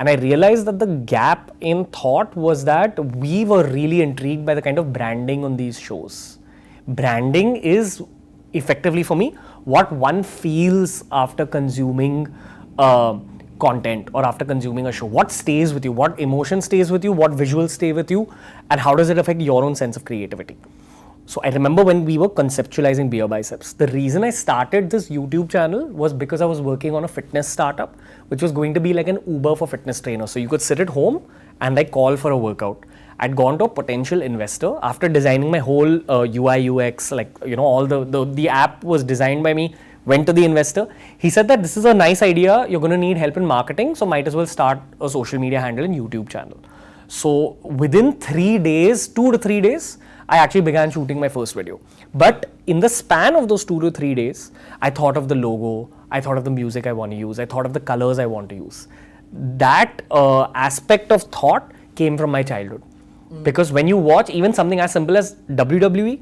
A: And I realized that the gap in thought was that we were really intrigued by the kind of branding on these shows. Branding is effectively, for me, what one feels after consuming content or after consuming a show. What stays with you? What emotion stays with you? What visuals stay with you? And how does it affect your own sense of creativity? So I remember when we were conceptualizing BeerBiceps, the reason I started this YouTube channel was because I was working on a fitness startup, which was going to be like an Uber for fitness trainers. So you could sit at home and like call for a workout. I'd gone to a potential investor after designing my whole UI UX, all the app was designed by me. Went to the investor. He said that this is a nice idea. You're going to need help in marketing, so might as well start a social media handle and YouTube channel. So within 3 days, 2 to 3 days, I actually began shooting my first video. But in the span of those 2 to 3 days, I thought of the logo, I thought of the music I want to use, I thought of the colors I want to use. That aspect of thought came from my childhood. Because when you watch even something as simple as WWE,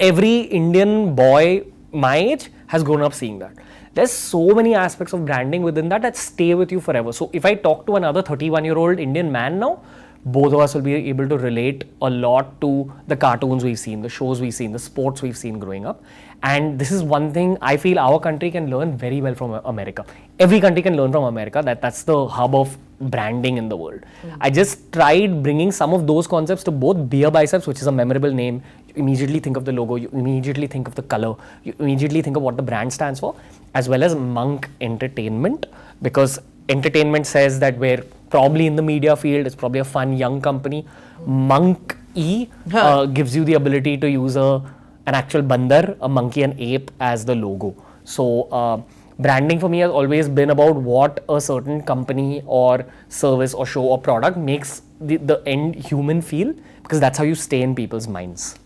A: every Indian boy my age has grown up seeing that. There's so many aspects of branding within that stay with you forever. So if I talk to another 31-year-old Indian man now, both of us will be able to relate a lot to the cartoons we've seen, the shows we've seen, the sports we've seen growing up. And this is one thing I feel our country can learn very well from America. Every country can learn from America. That's the hub of branding in the world. I just tried bringing some of those concepts to both BeerBiceps, which is a memorable name. You immediately think of the logo, you immediately think of the color, you immediately think of what the brand stands for, as well as Monk Entertainment, because entertainment says that we're probably in the media field, it's probably a fun young company. Monk gives you the ability to use an actual bandar, a monkey and ape as the logo. So branding for me has always been about what a certain company or service or show or product makes the end human feel, because that's how you stay in people's minds.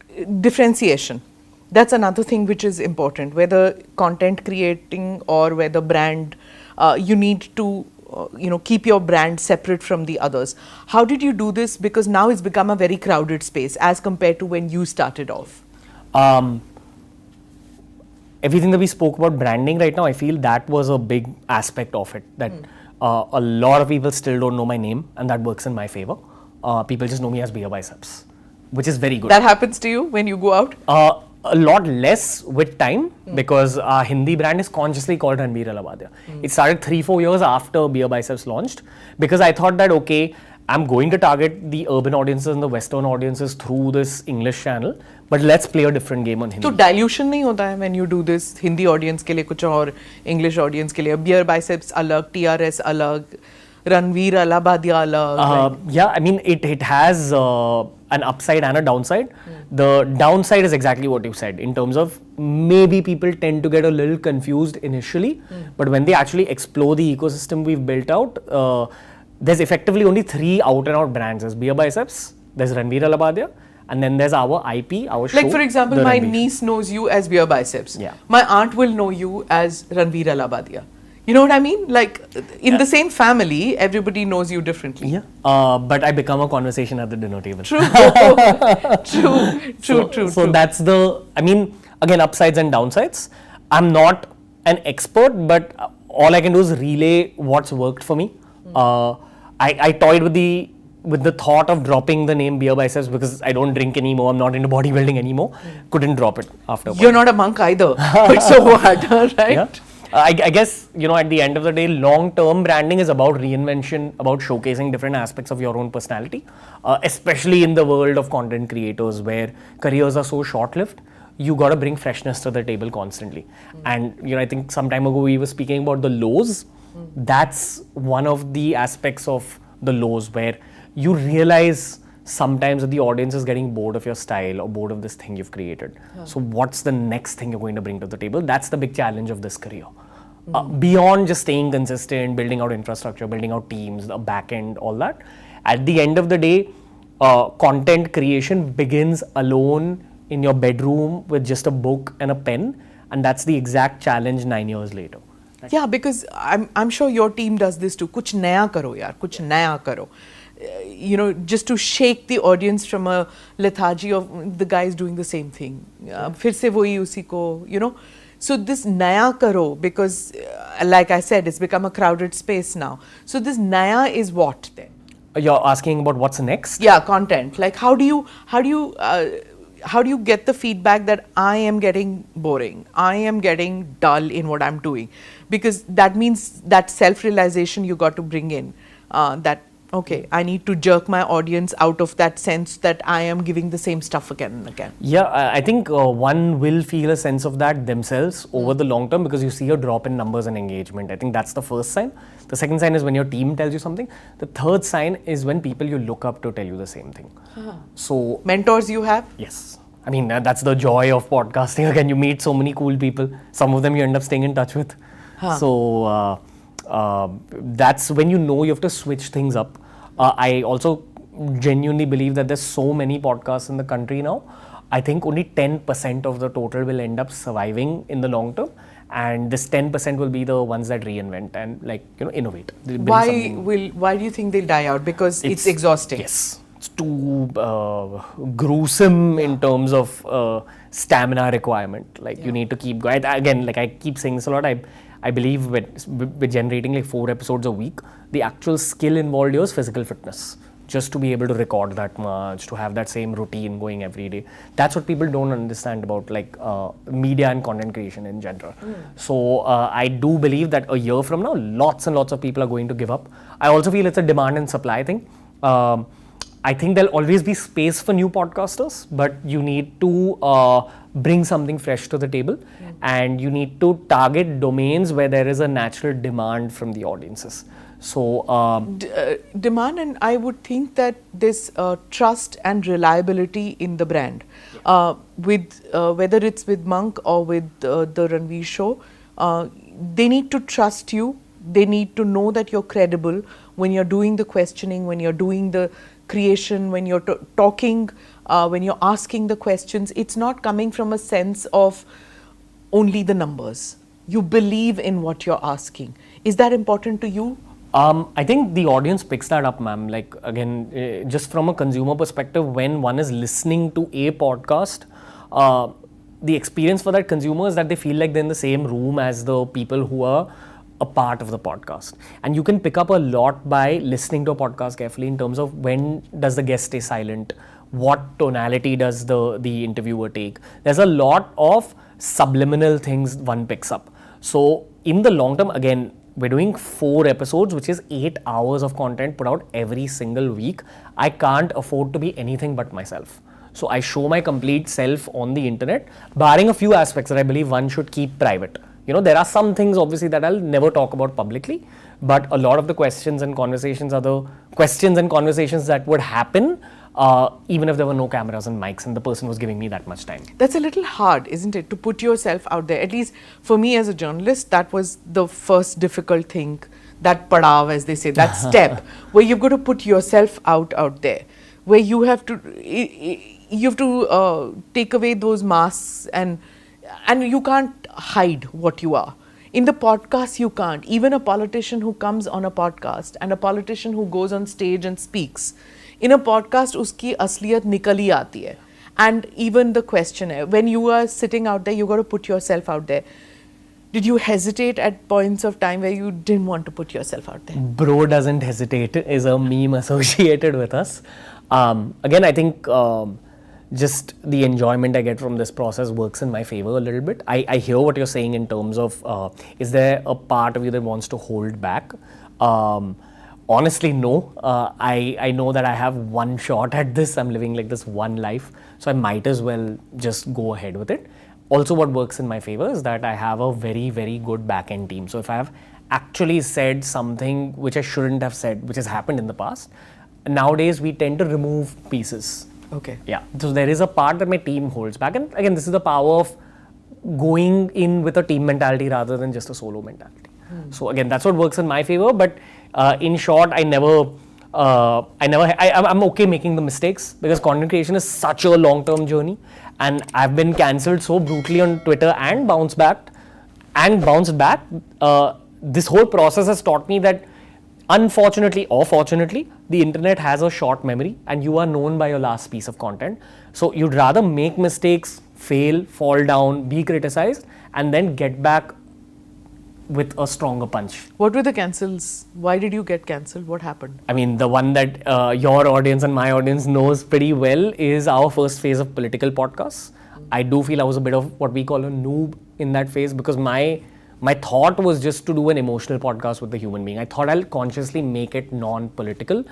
B: Differentiation. That's another thing which is important. Whether content creating or whether brand, you need to keep your brand separate from the others. How did you do this? Because now it's become a very crowded space as compared to when you started off.
A: Everything that we spoke about branding right now, I feel that was a big aspect of it. That a lot of people still don't know my name, and that works in my favor. People just know me as BeerBiceps, which is very good.
B: That happens to you when you go out?
A: A lot less with time, because our Hindi brand is consciously called Ranveer Allahbadia. It started 3-4 years after BeerBiceps launched, because I thought that, okay, I'm going to target the urban audiences and the Western audiences through this English channel, but let's play a different game on Hindi.
B: So dilution नहीं होता है when you do this Hindi audience के लिए कुछ और English audience के लिए? BeerBiceps अलग, TRS अलग, Ranveer Allahbadia alag.
A: Yeah, I mean, it has an upside and a downside. The downside is exactly what you said, in terms of maybe people tend to get a little confused initially, but when they actually explore the ecosystem we've built out, there's effectively only 3 out and out brands. There's BeerBiceps, there's Ranveer Allahbadia, and then there's our IP, our show.
B: Like for example, my niece knows you as BeerBiceps.
A: Yeah.
B: My aunt will know you as Ranveer Allahbadia. You know what I mean? Like in the same family, everybody knows you differently.
A: Yeah. But I become a conversation at the dinner table.
B: True. True.
A: So that's the, I mean, again, upsides and downsides. I'm not an expert, but all I can do is relay what's worked for me. I toyed with the thought of dropping the name BeerBiceps because I don't drink anymore. I'm not into bodybuilding anymore. Couldn't drop it after a while.
B: You're not a monk either. But so what, right?
A: Yeah. I guess, at the end of the day, long-term branding is about reinvention, about showcasing different aspects of your own personality, especially in the world of content creators where careers are so short-lived. you got to bring freshness to the table constantly. And I think some time ago we were speaking about the lows. That's one of the aspects of the lows where you realize sometimes that the audience is getting bored of your style or bored of this thing you've created. So what's the next thing you're going to bring to the table? That's the big challenge of this career. Beyond just staying consistent, building out infrastructure, building out teams, the back end, all that. At the end of the day, content creation begins alone in your bedroom with just a book and a pen, and that's the exact challenge 9 years later.
B: Yeah, because I'm sure your team does this too. Kuch naya karo yaar, kuch naya karo. Just to shake the audience from a lethargy of the guys doing the same thing. Fir se wohi usi ko, So this naya karo, because like I said, it's become a crowded space now. So this naya is what then?
A: You're asking about what's next?
B: Yeah, content. Like how do you get the feedback that I am getting boring, I am getting dull in what I'm doing? Because that means that self-realization you got to bring in, that okay, I need to jerk my audience out of that sense that I am giving the same stuff again and again.
A: Yeah, I think one will feel a sense of that themselves over the long term because you see a drop in numbers and engagement. I think that's the first sign. The second sign is when your team tells you something. The third sign is when people you look up to tell you the same thing. So
B: mentors you have?
A: Yes. I mean, that's the joy of podcasting. Again, you meet so many cool people. Some of them you end up staying in touch with. So that's when you have to switch things up. I also genuinely believe that there's so many podcasts in the country now. I think only 10% of the total will end up surviving in the long term. And this 10% will be the ones that reinvent and innovate.
B: Why do you think they'll die out? Because it's exhausting.
A: Yes. It's too gruesome in terms of stamina requirement. You need to keep going. Again, I keep saying this a lot. I believe with generating 4 episodes a week, the actual skill involved here is physical fitness. Just to be able to record that much, to have that same routine going every day. That's what people don't understand about media and content creation in general. So I do believe that a year from now, lots and lots of people are going to give up. I also feel it's a demand and supply thing. I think there'll always be space for new podcasters, but you need to bring something fresh to the table and you need to target domains where there is a natural demand from the audiences. So
B: demand, and I would think that this trust and reliability in the brand, with whether it's with Monk or with the Ranveer Show, they need to trust you. They need to know that you're credible when you're doing the questioning, when you're doing the creation, when you're talking, when you're asking the questions. It's not coming from a sense of only the numbers. You believe in what you're asking. Is that important to you?
A: I think the audience picks that up, ma'am. Again, just from a consumer perspective, when one is listening to a podcast, the experience for that consumer is that they feel like they're in the same room as the people who are a part of the podcast. And you can pick up a lot by listening to a podcast carefully in terms of when does the guest stay silent, what tonality does the interviewer take. There's a lot of subliminal things one picks up. So in the long term, again, we're doing 4 episodes, which is 8 hours of content put out every single week. I can't afford to be anything but myself. So I show my complete self on the internet, barring a few aspects that I believe one should keep private. There are some things obviously that I'll never talk about publicly, but a lot of the questions and conversations are the questions and conversations that would happen even if there were no cameras and mics and the person was giving me that much time.
B: That's a little hard, isn't it, to put yourself out there? At least for me as a journalist, that was the first difficult thing, that padav, as they say, that step where you've got to put yourself out there, where you have to take away those masks and you can't hide what you are. In the podcast, you can't. Even a politician who comes on a podcast and a politician who goes on stage and speaks, in a podcast, uski asliyat nikal hi aati hai. And even the questionnaire, when you are sitting out there, you got to put yourself out there. Did you hesitate at points of time where you didn't want to put yourself out there?
A: Bro doesn't hesitate is a meme associated with us. Again, I think just the enjoyment I get from this process works in my favor a little bit. I hear what you're saying in terms of is there a part of you that wants to hold back? Honestly, no. I know that I have one shot at this. I'm living like this one life, so I might as well just go ahead with it. Also, what works in my favor is that I have a very good back end team. So if I have actually said something which I shouldn't have said, which has happened in the past, nowadays we tend to remove pieces.
B: Okay.
A: Yeah. So there is a part that my team holds back, and again, this is the power of going in with a team mentality rather than just a solo mentality. So again, that's what works in my favor. But in short, I'm okay making the mistakes because content creation is such a long-term journey, and I've been cancelled so brutally on Twitter and bounced back. This whole process has taught me that, unfortunately or fortunately, the internet has a short memory, and you are known by your last piece of content. So you'd rather make mistakes, fail, fall down, be criticized, and then get back with a stronger punch.
B: What were the cancels? Why did you get cancelled? What happened?
A: I mean, the one that your audience and my audience knows pretty well is our first phase of political podcasts. I do feel I was a bit of what we call a noob in that phase because my thought was just to do an emotional podcast with the human being. I thought I'll consciously make it non-political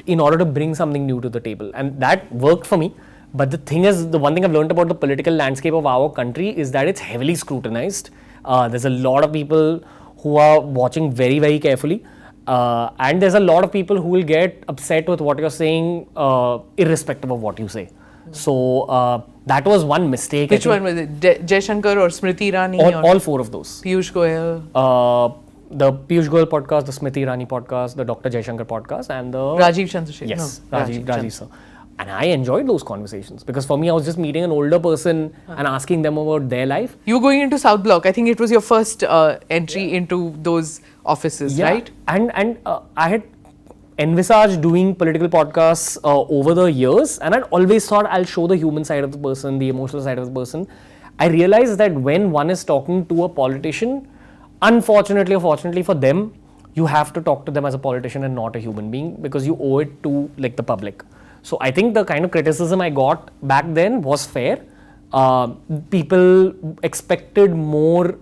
A: in order to bring something new to the table. And that worked for me. But the thing is, the one thing I've learned about the political landscape of our country is that it's heavily scrutinized. There's a lot of people who are watching very carefully. And there's a lot of people who will get upset with what you're saying, irrespective of what you say. So that was one mistake.
B: Which one was it? Jaishankar or Smriti Irani?
A: All four of those.
B: Piyush Goyal?
A: The Piyush Goyal podcast, the Smriti Irani podcast, the Dr. Jaishankar podcast, and the
B: Rajiv Chandrasekhar.
A: Yes,
B: No,
A: Rajiv sir. And I enjoyed those conversations because for me, I was just meeting an older person and asking them about their life.
B: You were going into South Block. I think it was your first entry into those offices, right?
A: And I had envisaged doing political podcasts over the years, and I'd always thought I'll show the human side of the person, the emotional side of the person. I realized that when one is talking to a politician, unfortunately or fortunately for them, you have to talk to them as a politician and not a human being because you owe it to like the public. So I think the kind of criticism I got back then was fair. People expected more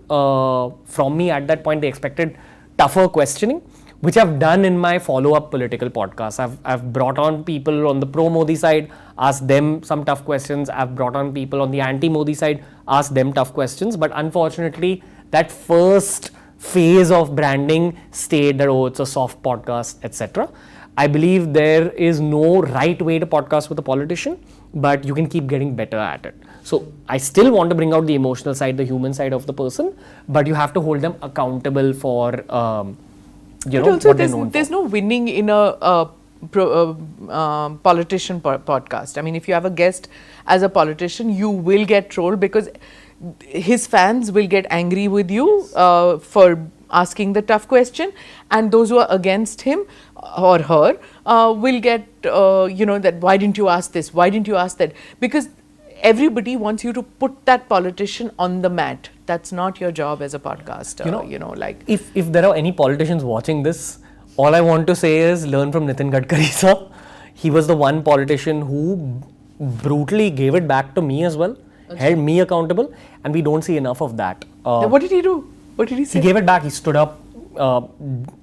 A: from me at that point. They expected tougher questioning, which I've done in my follow-up political podcasts. I've brought on people on the pro-Modi side, asked them some tough questions. I've brought on people on the anti-Modi side, asked them tough questions. But unfortunately, that first phase of branding stayed that, oh, it's a soft podcast, etc. I believe there is no right way to podcast with a politician, but you can keep getting better at it. So I still want to bring out the emotional side, the human side of the person, but you have to hold them accountable for
B: also,
A: what they're known for.
B: There's no winning in a politician podcast. I mean, if you have a guest as a politician, you will get trolled because his fans will get angry with you for asking the tough question, and those who are against him or her will get, that why didn't you ask this? Why didn't you ask that? Because everybody wants you to put that politician on the mat. That's not your job as a podcaster.
A: If there are any politicians watching this, all I want to say is learn from Nitin Gadkari sir. He was the one politician who brutally gave it back to me as well, held me accountable, and we don't see enough of that.
B: What did he do? What did he say?
A: He gave it back. He stood up.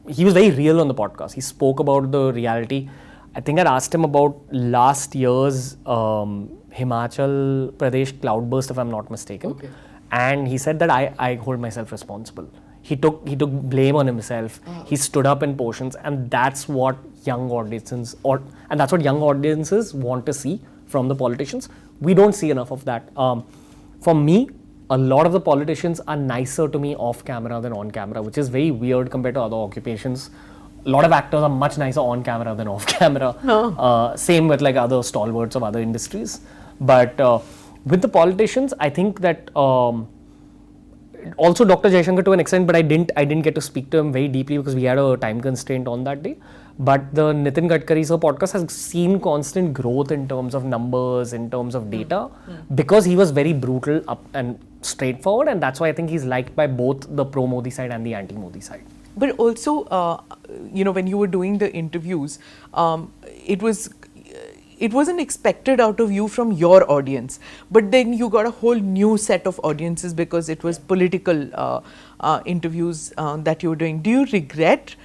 A: He was very real on the podcast. He spoke about the reality. I think I'd asked him about last year's Himachal Pradesh cloudburst, if I'm not mistaken.
B: Okay.
A: And he said that I hold myself responsible. He took blame on himself. He stood up in portions, and that's what young audiences want to see from the politicians. We don't see enough of that. For me, a lot of the politicians are nicer to me off camera than on camera, which is very weird compared to other occupations. A lot of actors are much nicer on camera than off camera.
B: No.
A: Same with like other stalwarts of other industries. But with the politicians, I think that also Dr. Jaishankar to an extent, but I didn't get to speak to him very deeply because we had a time constraint on that day. But the Nitin Gadkari sir podcast has seen constant growth in terms of numbers, in terms of data, because he was very brutal up and straightforward, and that's why I think he's liked by both the pro-Modi side and the anti-Modi side.
B: But also, when you were doing the interviews, it wasn't expected out of you from your audience, but then you got a whole new set of audiences because it was political interviews that you were doing. Do you regret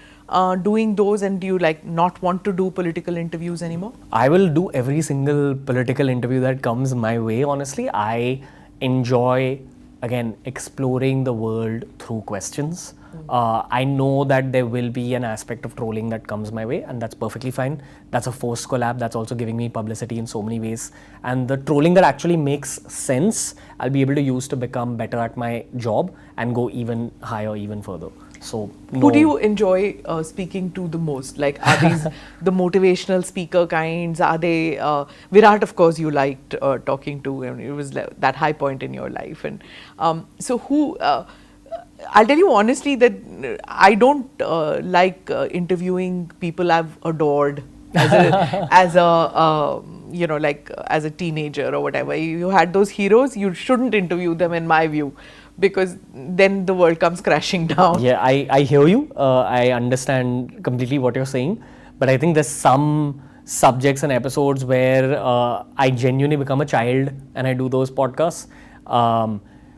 B: doing those, and do you like not want to do political interviews anymore?
A: I will do every single political interview that comes my way, honestly. I enjoy, again, exploring the world through questions. I know that there will be an aspect of trolling that comes my way, and that's perfectly fine. That's a forced collab. That's also giving me publicity in so many ways. And the trolling that actually makes sense, I'll be able to use to become better at my job and go even higher, even further. So,
B: Who do you enjoy speaking to the most? Like, are these the motivational speaker kinds? Are they Virat? Of course, you liked talking to, and it was that high point in your life. And so, who? I'll tell you honestly that I don't like interviewing people I've adored as a like as a teenager or whatever. You had those heroes. You shouldn't interview them, in my view, because then the world comes crashing down.
A: Yeah, I hear you. I understand completely what you're saying. But I think there's some subjects and episodes where I genuinely become a child and I do those podcasts.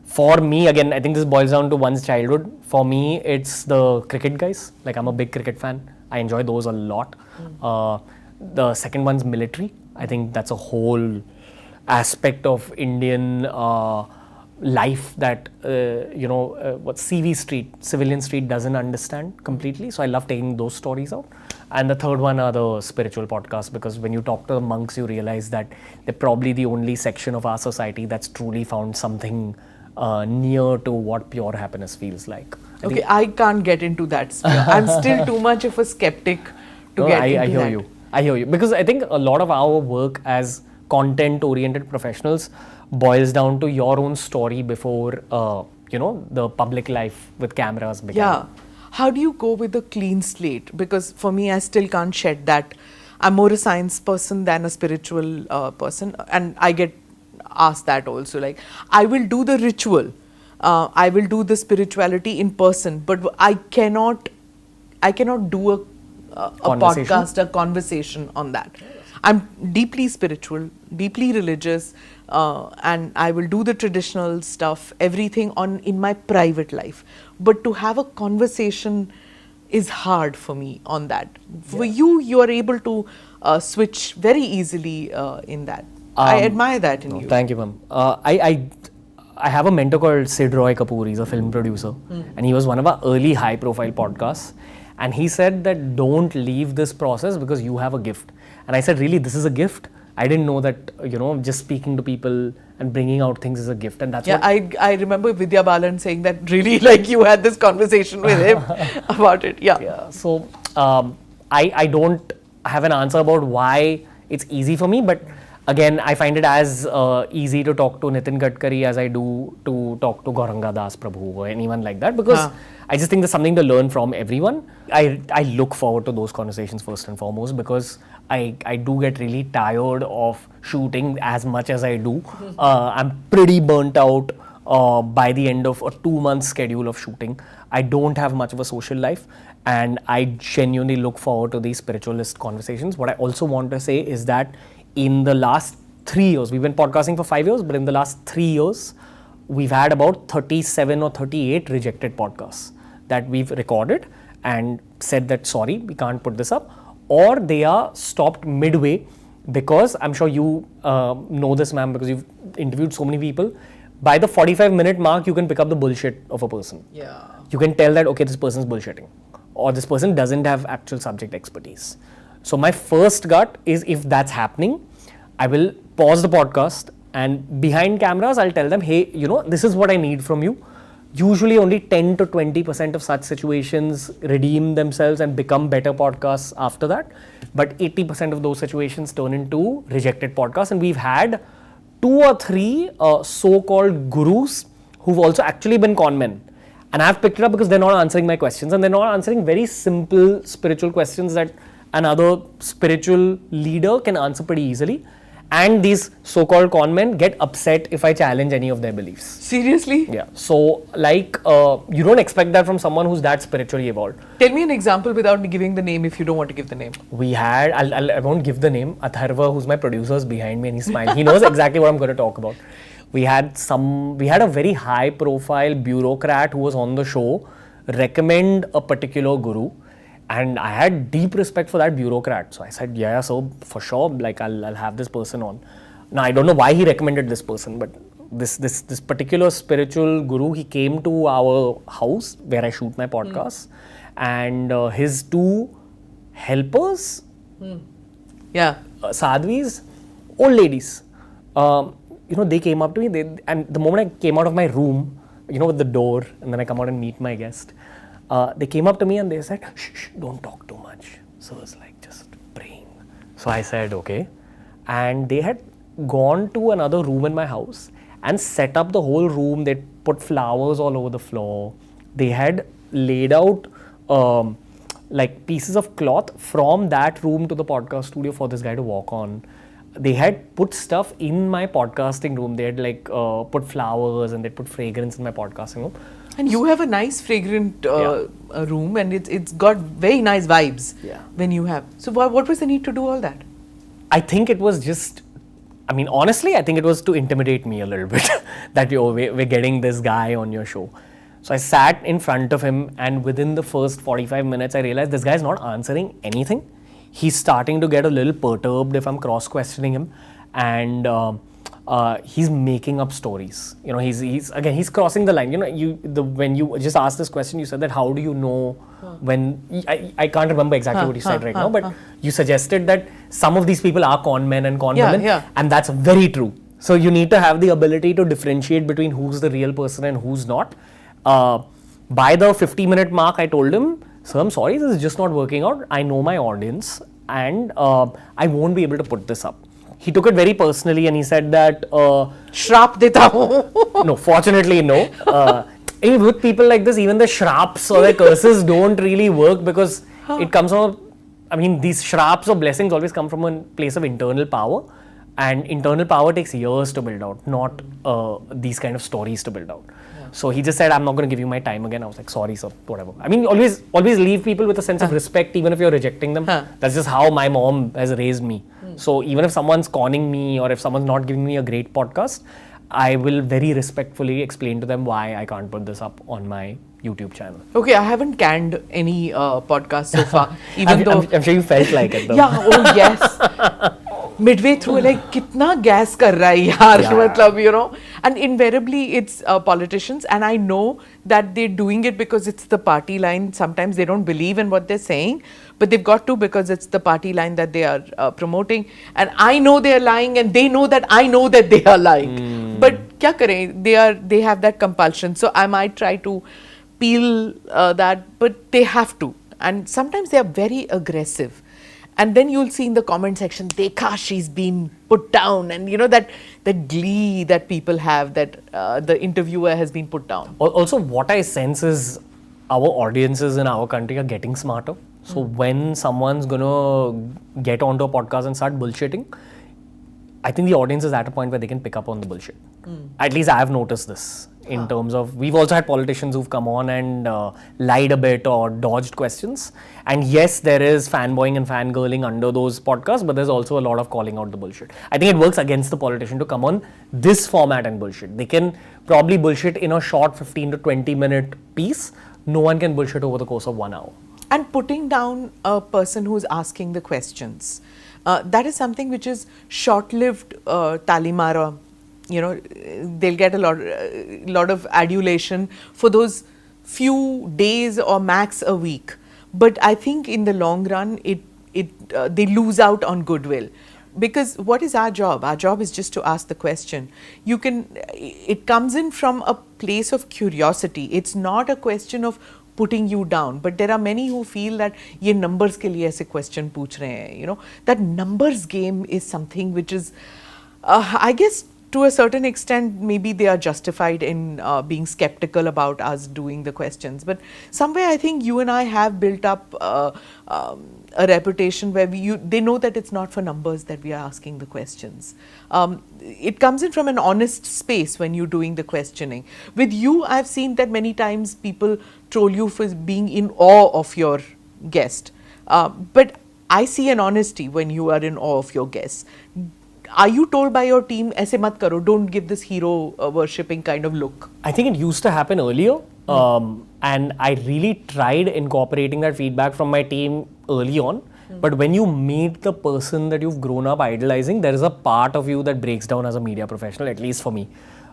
A: For me, again, I think this boils down to one's childhood. For me, it's the cricket guys. Like, I'm a big cricket fan. I enjoy those a lot. The second one's military. I think that's a whole aspect of Indian life that what CV Street, Civilian Street doesn't understand completely. So I love taking those stories out. And the third one are the spiritual podcasts, because when you talk to the monks, you realize that they're probably the only section of our society that's truly found something near to what pure happiness feels like.
B: I can't get into that sphere. I'm still too much of a skeptic to get into
A: I hear
B: that.
A: you. I hear you. Because I think a lot of our work as content-oriented professionals boils down to your own story before, the public life with cameras began.
B: Yeah. How do you go with a clean slate? Because for me, I still can't shed that. I'm more a science person than a spiritual person. And I get asked that also. Like, I will do the ritual. I will do the spirituality in person. But I cannot do a podcast, a conversation on that. I'm deeply spiritual, deeply religious, and I will do the traditional stuff, everything in my private life. But to have a conversation is hard for me on that. For you are able to switch very easily in that. I admire that in you.
A: Thank you, ma'am. I have a mentor called Sid Roy Kapoor. He's a film producer, and he was one of our early high-profile podcasts. And he said that don't leave this process because you have a gift. And I said, really, this is a gift? I didn't know that, just speaking to people and bringing out things is a gift. And that's
B: I remember Vidya Balan saying that really, like, you had this conversation with him about it. Yeah.
A: So I don't have an answer about why it's easy for me, but again, I find it as easy to talk to Nitin Gadkari as I do to talk to Gauranga Das Prabhu or anyone like that, because I just think there's something to learn from everyone. I look forward to those conversations first and foremost, because I do get really tired of shooting as much as I do. I'm pretty burnt out by the end of a 2-month schedule of shooting. I don't have much of a social life, and I genuinely look forward to these spiritualist conversations. What I also want to say is that in the last 3 years, we've been podcasting for 5 years, but in the last 3 years, we've had about 37 or 38 rejected podcasts that we've recorded and said that, sorry, we can't put this up. Or they are stopped midway because, I'm sure you know this, ma'am, because you've interviewed so many people. By the 45-minute mark, you can pick up the bullshit of a person.
B: Yeah.
A: You can tell that, okay, this person's bullshitting, or this person doesn't have actual subject expertise. So my first gut is, if that's happening, I will pause the podcast, and behind cameras, I'll tell them, hey, this is what I need from you. Usually only 10 to 20% of such situations redeem themselves and become better podcasts after that. But 80% of those situations turn into rejected podcasts. And we've had 2 or 3 so-called gurus who've also actually been con men. And I've picked it up because they're not answering my questions, and they're not answering very simple spiritual questions that another spiritual leader can answer pretty easily. And these so-called con men get upset if I challenge any of their beliefs.
B: Seriously?
A: Yeah. So, you don't expect that from someone who's that spiritually evolved.
B: Tell me an example without giving the name if you don't want to give the name.
A: We had, I won't give the name, Atharva, who's my producer, is behind me and he's smiling. He knows exactly what I'm going to talk about. We had a very high-profile bureaucrat who was on the show recommend a particular guru. And I had deep respect for that bureaucrat. So I said, yeah, so for sure, like I'll have this person on. Now, I don't know why he recommended this person, but this particular spiritual guru, he came to our house where I shoot my podcast, and his two helpers, sadhvis, old ladies, they came up to me, and the moment I came out of my room, with the door, and then I come out and meet my guest, they came up to me and they said, shh, don't talk too much. So I was like, just praying. So I said, okay. And they had gone to another room in my house and set up the whole room. They put flowers all over the floor. They had laid out like pieces of cloth from that room to the podcast studio for this guy to walk on. They had put stuff in my podcasting room. They had like put flowers and they put fragrance in my podcasting room.
B: And you have a nice fragrant room, and it's got very nice vibes when you have. So what was the need to do all that?
A: I think it was just, honestly, I think it was to intimidate me a little bit that we're getting this guy on your show. So I sat in front of him, and within the first 45 minutes, I realized this guy's not answering anything. He's starting to get a little perturbed if I'm cross-questioning him, and he's making up stories. He's crossing the line. When you just asked this question, you said that how do you know when I can't remember exactly what you said right now, but you suggested that some of these people are con men and con women, and that's very true. So you need to have the ability to differentiate between who's the real person and who's not. By the 50-minute mark, I told him, "Sir, I'm sorry, this is just not working out. I know my audience, and I won't be able to put this up." He took it very personally and he said that
B: Shrap deta hu.
A: No, fortunately no. With people like this, even the shraps or the curses don't really work, because it comes from, these shraps or blessings always come from a place of internal power, and internal power takes years to build out, not these kind of stories to build out. So he just said, I'm not going to give you my time again. I was like, sorry sir, whatever. Always leave people with a sense of respect, even if you're rejecting them. That's just how my mom has raised me. So even if someone's conning me or if someone's not giving me a great podcast, I will very respectfully explain to them why I can't put this up on my YouTube channel.
B: Okay, I haven't canned any podcast so far. Even though
A: I'm sure you felt like it though.
B: Yeah, oh yes. Midway through, like, kitna gas kar raha hai yaar, matlab, and invariably it's politicians, and I know that they're doing it because it's the party line. Sometimes they don't believe in what they're saying, but they've got to, because it's the party line that they are promoting, and I know they're lying, and they know that I know that they are lying. But kya kare, they have that compulsion, so I might try to peel that, but they have to, and sometimes they are very aggressive. And then you'll see in the comment section, Dekha, she's been put down. And that glee that people have, that the interviewer has been put down.
A: Also, what I sense is our audiences in our country are getting smarter. So when someone's going to get onto a podcast and start bullshitting, I think the audience is at a point where they can pick up on the bullshit. At least I've noticed this in terms of, we've also had politicians who've come on and lied a bit or dodged questions. And yes, there is fanboying and fangirling under those podcasts, but there's also a lot of calling out the bullshit. I think it works against the politician to come on this format and bullshit. They can probably bullshit in a short 15 to 20 minute piece. No one can bullshit over the course of 1 hour.
B: And putting down a person who's asking the questions. That is something which is short-lived talimara. They'll get a lot of adulation for those few days or max a week. But I think in the long run, they lose out on goodwill. Because what is our job? Our job is just to ask the question. It comes in from a place of curiosity. It's not a question of putting you down, but there are many who feel that ye numbers ke liye aise question pooch rahe hain. That numbers game is something which is, I guess, to a certain extent, maybe they are justified in being skeptical about us doing the questions. But somewhere I think you and I have built up a reputation where they know that it's not for numbers that we are asking the questions. It comes in from an honest space when you're doing the questioning. With you, I've seen that many times people troll you for being in awe of your guest. But I see an honesty when you are in awe of your guests. are you told by your team, "Aise mat karo, don't give this hero worshipping kind of look"?
A: I think it used to happen earlier, and I really tried incorporating that feedback from my team early on. But when you meet the person that you've grown up idolizing, there is a part of you that breaks down as a media professional, at least for me.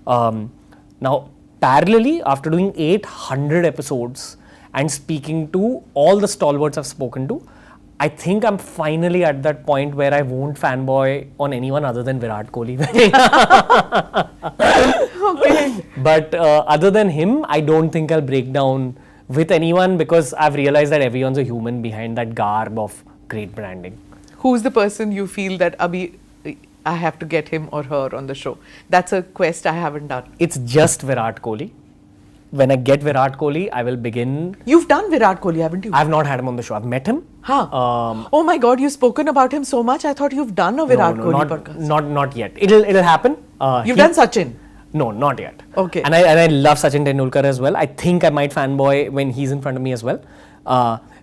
A: Now, parallelly, after doing 800 episodes and speaking to all the stalwarts I've spoken to, I think I'm finally at that point where I won't fanboy on anyone other than Virat Kohli.
B: Okay.
A: But other than him, I don't think I'll break down with anyone, because I've realized that everyone's a human behind that garb of great branding.
B: Who's the person you feel that Abhi, I have to get him or her on the show? That's a quest I haven't done.
A: It's just Virat Kohli. When I get Virat Kohli, I will begin.
B: You've done Virat Kohli, haven't you?
A: I've not had him on the show. I've met him.
B: Huh. Oh my God, you've spoken about him so much. I thought you've done a Virat Kohli podcast.
A: Not yet. It'll happen.
B: You've done Sachin?
A: No, not yet.
B: Okay.
A: And I love Sachin Tendulkar as well. I think I might fanboy when he's in front of me as well.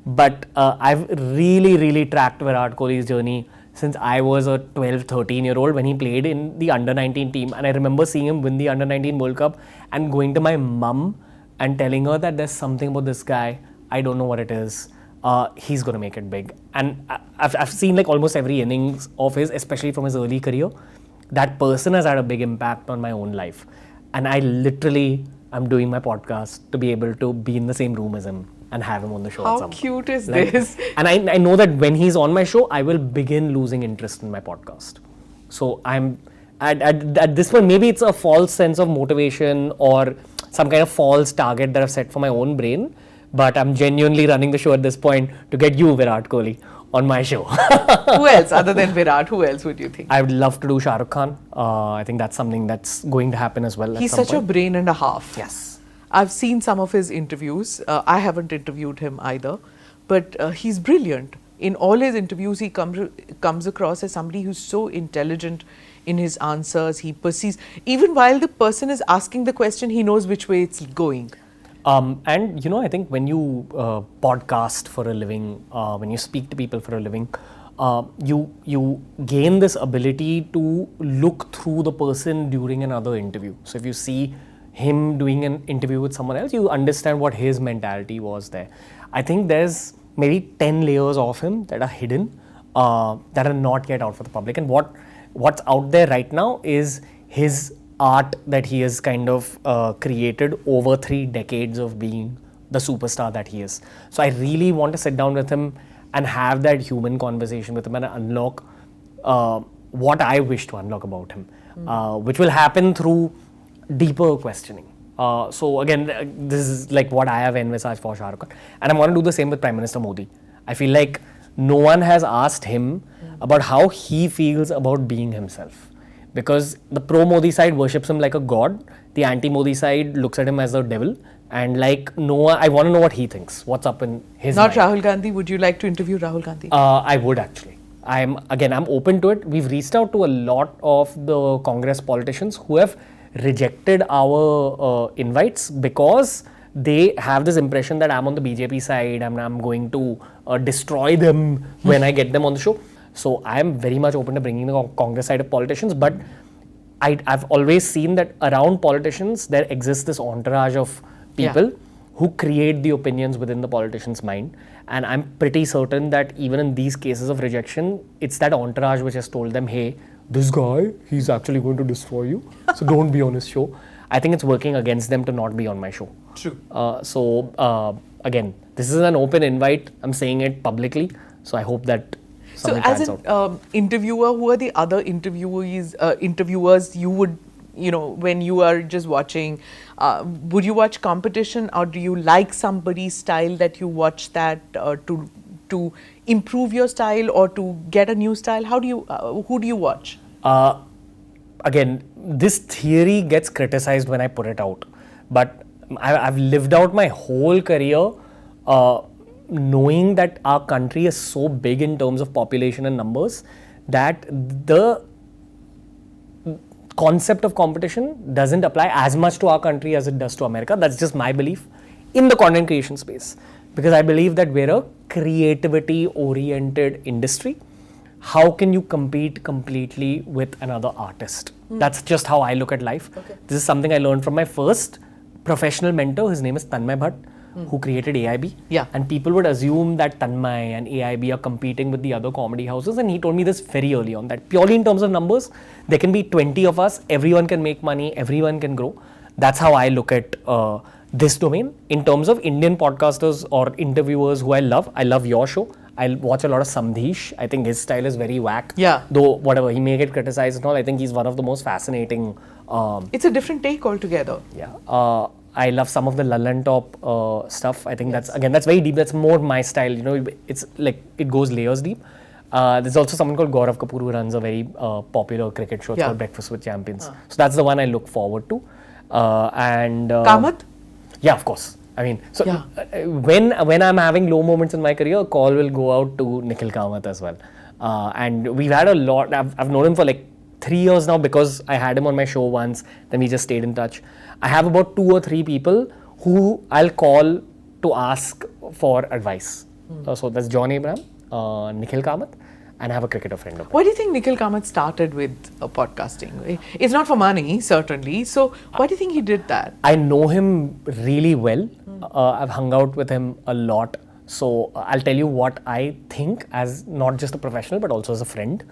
A: But I've really tracked Virat Kohli's journey since I was a 12, 13-year-old when he played in the under-19 team. And I remember seeing him win the under-19 World Cup and going to my mum and telling her that there's something about this guy, I don't know what it is. He's going to make it big. And I've seen like almost every innings of his, especially from his early career. That person has had a big impact on my own life. And I literally am doing my podcast to be able to be in the same room as him and have him on the show at
B: How
A: some point.
B: cute is this?
A: And I know that when he's on my show, I will begin losing interest in my podcast. So I'm at this point, maybe it's a false sense of motivation or some kind of false target that I've set for my own brain. But I'm genuinely running the show at this point to get you, Virat Kohli, on my show.
B: Who else other than Virat? Who else would you think?
A: I would love to do Shah Rukh Khan. I think that's something that's going to happen as well.
B: He's such a brain and a half.
A: Yes.
B: I've seen some of his interviews. I haven't interviewed him either, but he's brilliant. In all his interviews, he comes across as somebody who's so intelligent in his answers. He perceives, even while the person is asking the question, he knows which way it's going.
A: And I think when you podcast for a living, when you speak to people for a living, you gain this ability to look through the person during another interview. So if you see him doing an interview with someone else, you understand what his mentality was there. I think there's maybe 10 layers of him that are hidden, that are not yet out for the public. And what's out there right now is his art that he has kind of created over 3 decades of being the superstar that he is. So I really want to sit down with him and have that human conversation with him and unlock what I wish to unlock about him, which will happen through deeper questioning. So again, this is like what I have envisaged for Shah Rukh Khan. And I'm going to do the same with Prime Minister Modi. I feel like no one has asked him about how he feels about being himself. Because the pro-Modi side worships him like a god, the anti-Modi side looks at him as the devil, and like no one, I want to know what he thinks, what's up in his
B: Not
A: mind.
B: Rahul Gandhi. Would you like to interview Rahul Gandhi?
A: I would actually. I'm open to it. We've reached out to a lot of the Congress politicians who have rejected our invites because they have this impression that I'm on the BJP side and I'm going to destroy them when I get them on the show. So I am very much open to bringing the Congress side of politicians, but I've always seen that around politicians there exists this entourage of people who create the opinions within the politician's mind. And I'm pretty certain that even in these cases of rejection, it's that entourage which has told them, hey, this guy, he's actually going to destroy you, so don't be on his show. I think it's working against them to not be on my show.
B: True.
A: So again, this is an open invite. I'm saying it publicly. So I hope that
B: So
A: something
B: as
A: pans
B: an
A: out.
B: interviewer, who are the other interviewers you would, when you are just watching, would you watch competition, or do you like somebody's style that you watch that to improve your style or to get a new style? Who do you watch?
A: Again, this theory gets criticized when I put it out, but I've lived out my whole career knowing that our country is so big in terms of population and numbers that the concept of competition doesn't apply as much to our country as it does to America. That's just my belief in the content creation space, because I believe that we're a creativity oriented industry how can you compete completely with another artist? That's just how I look at life. This is something I learned from my first professional mentor. His name is Tanmay Bhatt, who created AIB.
B: Yeah.
A: And people would assume that Tanmay and AIB are competing with the other comedy houses. And he told me this very early on, that purely in terms of numbers, there can be 20 of us, everyone can make money, everyone can grow. That's how I look at this domain. In terms of Indian podcasters or interviewers who I love your show. I watch a lot of Samdhish. I think his style is very whack.
B: Yeah.
A: Though whatever, he may get criticized and all, I think he's one of the most fascinating.
B: It's a different take altogether.
A: Yeah. I love some of the Lullan Top stuff. I think that's very deep. That's more my style. You know, it's like it goes layers deep. There's also someone called Gaurav Kapoor who runs a very popular cricket show. It's called Breakfast with Champions. So that's the one I look forward to.
B: Kamath?
A: Yeah, of course. I mean, so when I'm having low moments in my career, a call will go out to Nikhil Kamath as well. And we've had a lot. I've known him for like 3 years now because I had him on my show once. Then we just stayed in touch. I have about 2 or 3 people who I'll call to ask for advice. So that's John Abraham, Nikhil Kamath, and I have a cricketer friend of mine.
B: Why do you think Nikhil Kamath started with podcasting? It's not for money, certainly. So why do you think he did that?
A: I know him really well. I've hung out with him a lot. So I'll tell you what I think as not just a professional but also as a friend.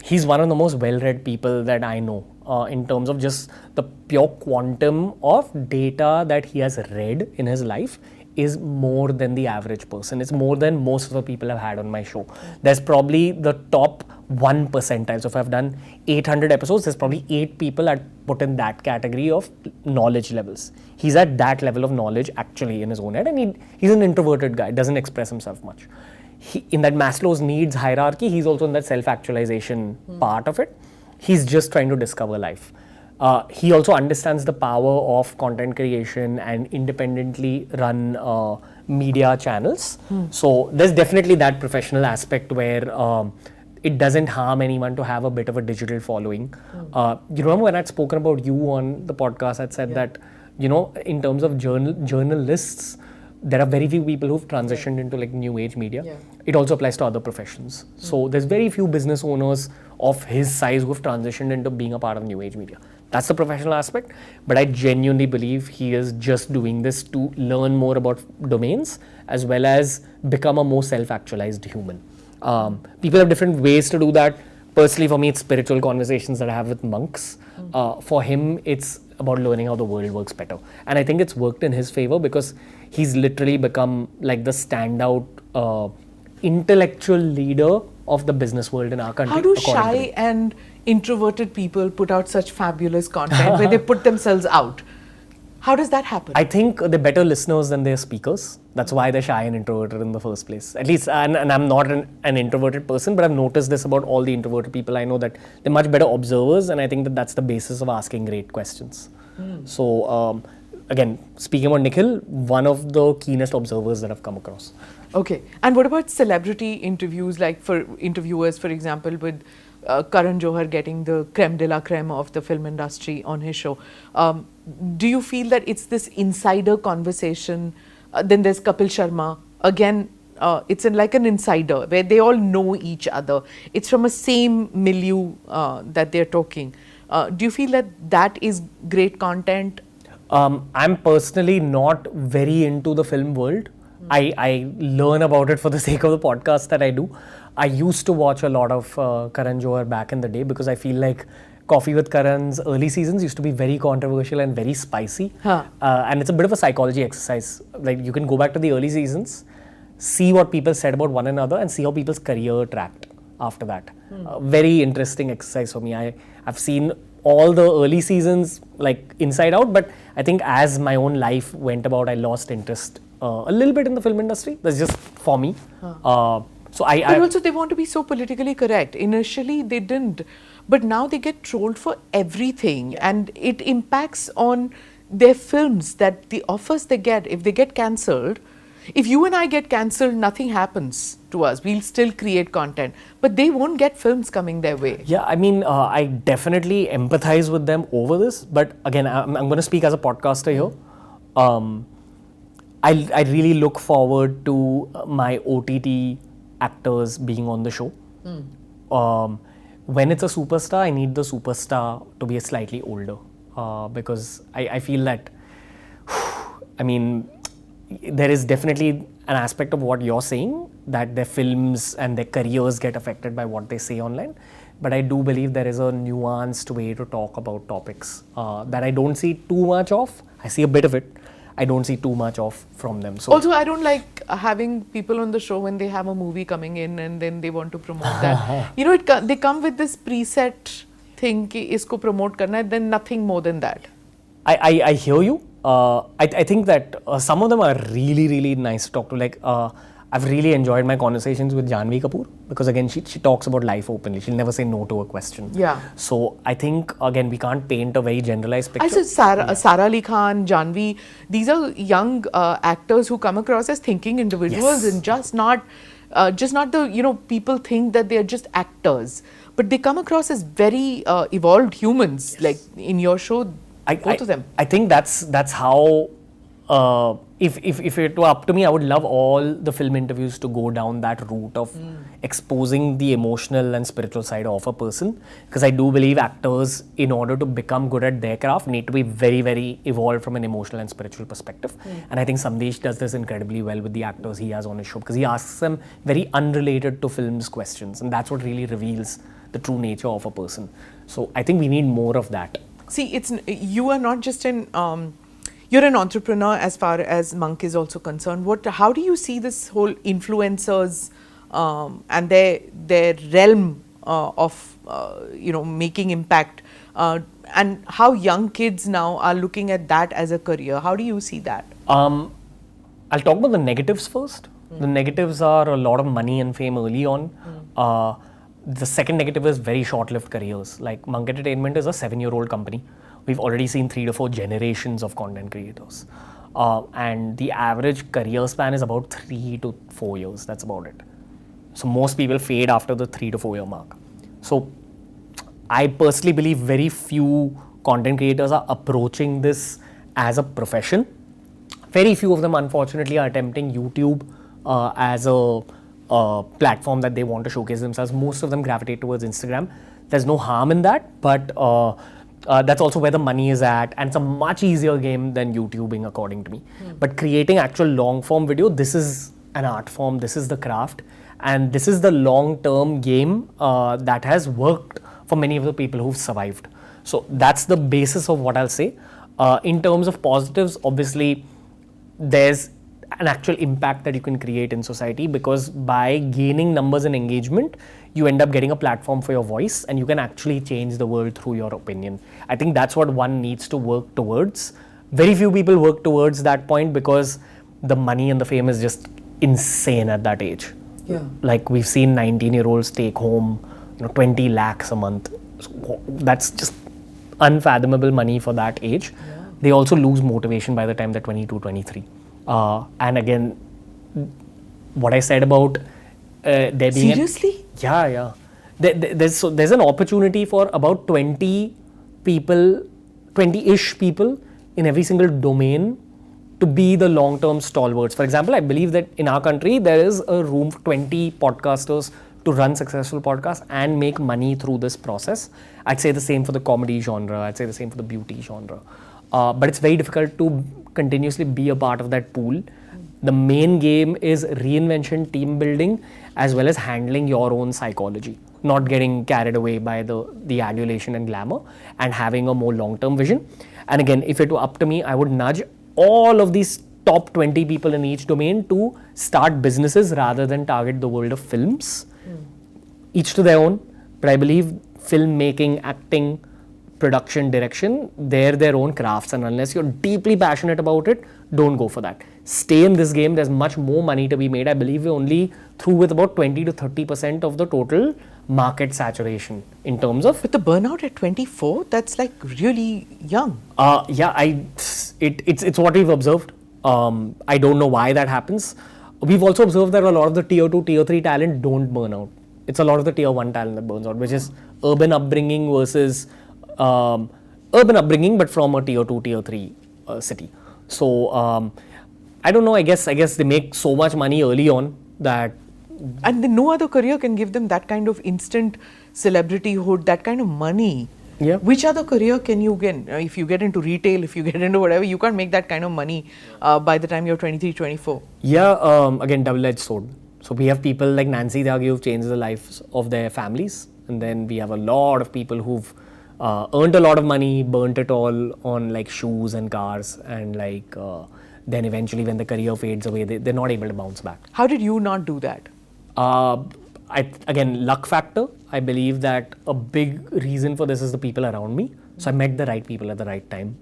A: He's one of the most well-read people that I know in terms of just the pure quantum of data that he has read in his life is more than the average person. It's more than most of the people I've had on my show. There's probably the top 1 percentile. So if I've done 800 episodes, there's probably 8 people I'd put in that category of knowledge levels. He's at that level of knowledge actually in his own head, and he's an introverted guy, doesn't express himself much. In that Maslow's needs hierarchy, he's also in that self-actualization part of it. He's just trying to discover life. He also understands the power of content creation and independently run media channels. So there's definitely that professional aspect where it doesn't harm anyone to have a bit of a digital following. You remember when I'd spoken about you on the podcast, I'd said that, you know, in terms of journalists, there are very few people who've transitioned into like new age media. It also applies to other professions. So there's very few business owners of his size who've transitioned into being a part of new age media. That's the professional aspect. But I genuinely believe he is just doing this to learn more about domains as well as become a more self-actualized human. People have different ways to do that. Personally, for me, it's spiritual conversations that I have with monks. For him, it's about learning how the world works better. And I think it's worked in his favor because he's literally become like the standout intellectual leader of the business world in our country.
B: How do shy and introverted people put out such fabulous content where they put themselves out? How does that happen?
A: I think they're better listeners than they're speakers. That's why they're shy and introverted in the first place. At least, and I'm not an introverted person, but I've noticed this about all the introverted people I know, that they're much better observers, and I think that that's the basis of asking great questions. So, again, speaking about Nikhil, one of the keenest observers that I've come across.
B: Okay. And what about celebrity interviews, like for interviewers, for example, with Karan Johar getting the creme de la creme of the film industry on his show? Do you feel that it's this insider conversation? Then there's Kapil Sharma. Again, it's like an insider where they all know each other. It's from a same milieu that they're talking. Do you feel that that is great content?
A: I'm personally not very into the film world. I learn about it for the sake of the podcast that I do. I used to watch a lot of Karan Johar back in the day because I feel like Coffee with Karan's early seasons used to be very controversial and very spicy. And it's a bit of a psychology exercise. Like, you can go back to the early seasons, see what people said about one another, and see how people's career tracked after that. Very interesting exercise for me. I've seen all the early seasons like inside out, but I think as my own life went about, I lost interest a little bit in the film industry. That's just for me. But
B: also they want to be so politically correct. Initially they didn't, but now they get trolled for everything, and it impacts on their films, that the offers they get, if they get cancelled. If you and I get cancelled, nothing happens to us. We'll still create content, but they won't get films coming their way.
A: Yeah, I mean, I definitely empathize with them over this. But again, I'm going to speak as a podcaster here. I really look forward to my OTT actors being on the show. When it's a superstar, I need the superstar to be slightly older because I feel that, I mean, there is definitely an aspect of what you're saying, that their films and their careers get affected by what they say online. But I do believe there is a nuanced way to talk about topics that I don't see too much of. I see a bit of it. I don't see too much of from them. So
B: also, I don't like having people on the show when they have a movie coming in and then they want to promote that. You know, they come with this preset thing कि इसको promote करना है, then nothing more than that.
A: I hear you. I think that some of them are really, really nice to talk to. Like, I've really enjoyed my conversations with Janhvi Kapoor because, again, she talks about life openly. She'll never say no to a question.
B: Yeah.
A: So, I think, again, we can't paint a very generalized picture.
B: I said Sara Ali Khan, Janhvi, these are young actors who come across as thinking individuals and just not the, you know, people think that they are just actors. But they come across as very evolved humans, like in your show, both of them.
A: I think that's how, if it were up to me, I would love all the film interviews to go down that route of exposing the emotional and spiritual side of a person. Because I do believe actors, in order to become good at their craft, need to be very, very evolved from an emotional and spiritual perspective. And I think Sandesh does this incredibly well with the actors he has on his show, because he asks them very unrelated to films questions. And that's what really reveals the true nature of a person. So I think we need more of that.
B: See, you are not just you're an entrepreneur as far as Monk is also concerned. How do you see this whole influencers and their realm of you know, making impact, and how young kids now are looking at that as a career? How do you see that?
A: I'll talk about the negatives first. The negatives are a lot of money and fame early on. The second negative is very short-lived careers. Like, Monk Entertainment is a 7-year-old company. We've already seen 3 to 4 generations of content creators. And the average career span is about 3 to 4 years. That's about it. So most people fade after the 3 to 4 year mark. So I personally believe very few content creators are approaching this as a profession. Very few of them, unfortunately, are attempting YouTube as a platform that they want to showcase themselves. Most of them gravitate towards Instagram. There's no harm in that, but that's also where the money is at, and it's a much easier game than YouTubing, according to me. But creating actual long form video, this is an art form, this is the craft, and this is the long term game that has worked for many of the people who've survived. So that's the basis of what I'll say. In terms of positives, obviously there's an actual impact that you can create in society, because by gaining numbers and engagement, you end up getting a platform for your voice, and you can actually change the world through your opinion. I think that's what one needs to work towards. Very few people work towards that point because the money and the fame is just insane at that age.
B: Yeah.
A: Like, we've seen 19-year-olds take home 20 lakhs a month. So that's just unfathomable money for that age. Yeah. They also lose motivation by the time they're 22, 23. And again, what I said about there being...
B: Seriously?
A: Yeah. There's an opportunity for about 20-ish people in every single domain to be the long-term stalwarts. For example, I believe that in our country, there is a room for 20 podcasters to run successful podcasts and make money through this process. I'd say the same for the comedy genre. I'd say the same for the beauty genre. But it's very difficult to continuously be a part of that pool. The main game is reinvention, team building, as well as handling your own psychology, not getting carried away by the adulation and glamour, and having a more long-term vision. And again, if it were up to me, I would nudge all of these top 20 people in each domain to start businesses rather than target the world of films. Each to their own, but I believe filmmaking, acting, production, direction, they're their own crafts, and unless you're deeply passionate about it, don't go for that. Stay in this game. There's much more money to be made. I believe we're only through with about 20 to 30% of the total market saturation in terms of...
B: But the burnout at 24, that's like really young.
A: It's what we've observed. I don't know why that happens. We've also observed that a lot of the tier 2, tier 3 talent don't burn out. It's a lot of the tier 1 talent that burns out, which is urban upbringing versus urban upbringing, but from a tier 2, tier 3 city. So I don't know. I guess they make so much money early on that
B: And then no other career can give them that kind of instant celebrityhood, that kind of money.
A: Yeah.
B: Which other career can you get? If you get into retail, if you get into whatever, you can't make that kind of money by the time you're 23, 24.
A: Yeah, again, double-edged sword. So we have people like Nancy Tyagi who've changed the lives of their families. And then we have a lot of people who've earned a lot of money, burnt it all on like shoes and cars. And like then eventually when the career fades away, they're not able to bounce back.
B: How did you not do that?
A: Again, luck factor. I believe that a big reason for this is the people around me. So I met the right people at the right time.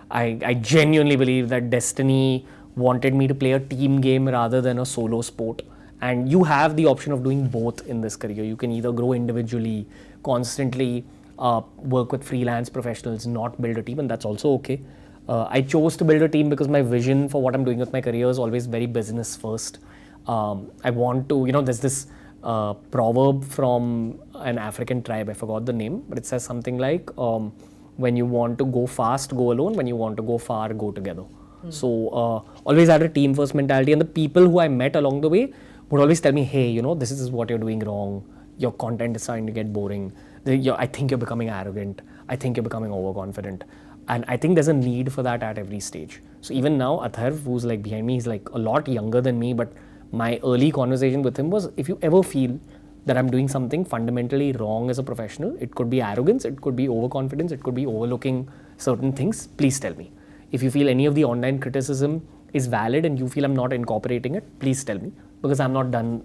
A: I genuinely believe that destiny wanted me to play a team game rather than a solo sport. And you have the option of doing both in this career. You can either grow individually, constantly work with freelance professionals, not build a team, and that's also okay. I chose to build a team because my vision for what I'm doing with my career is always very business first. I want to, there's this proverb from an African tribe, I forgot the name, but it says something like, when you want to go fast, go alone. When you want to go far, go together. So always had a team first mentality, and the people who I met along the way would always tell me, hey, this is what you're doing wrong. Your content is starting to get boring. I think you're becoming arrogant. I think you're becoming overconfident. And I think there's a need for that at every stage. So even now, Atharv, who's like behind me, he's like a lot younger than me, but my early conversation with him was, if you ever feel that I'm doing something fundamentally wrong as a professional, it could be arrogance, it could be overconfidence, it could be overlooking certain things, please tell me. If you feel any of the online criticism is valid and you feel I'm not incorporating it, please tell me, because I'm not done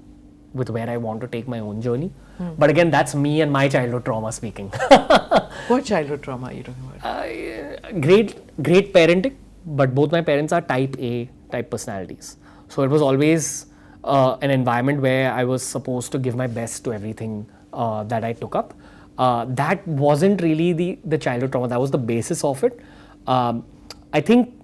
A: with where I want to take my own journey. But again, that's me and my childhood trauma speaking.
B: What childhood trauma are you talking about?
A: Great parenting, but both my parents are type A type personalities. So it was always an environment where I was supposed to give my best to everything that I took up. That wasn't really the childhood trauma, that was the basis of it. I think,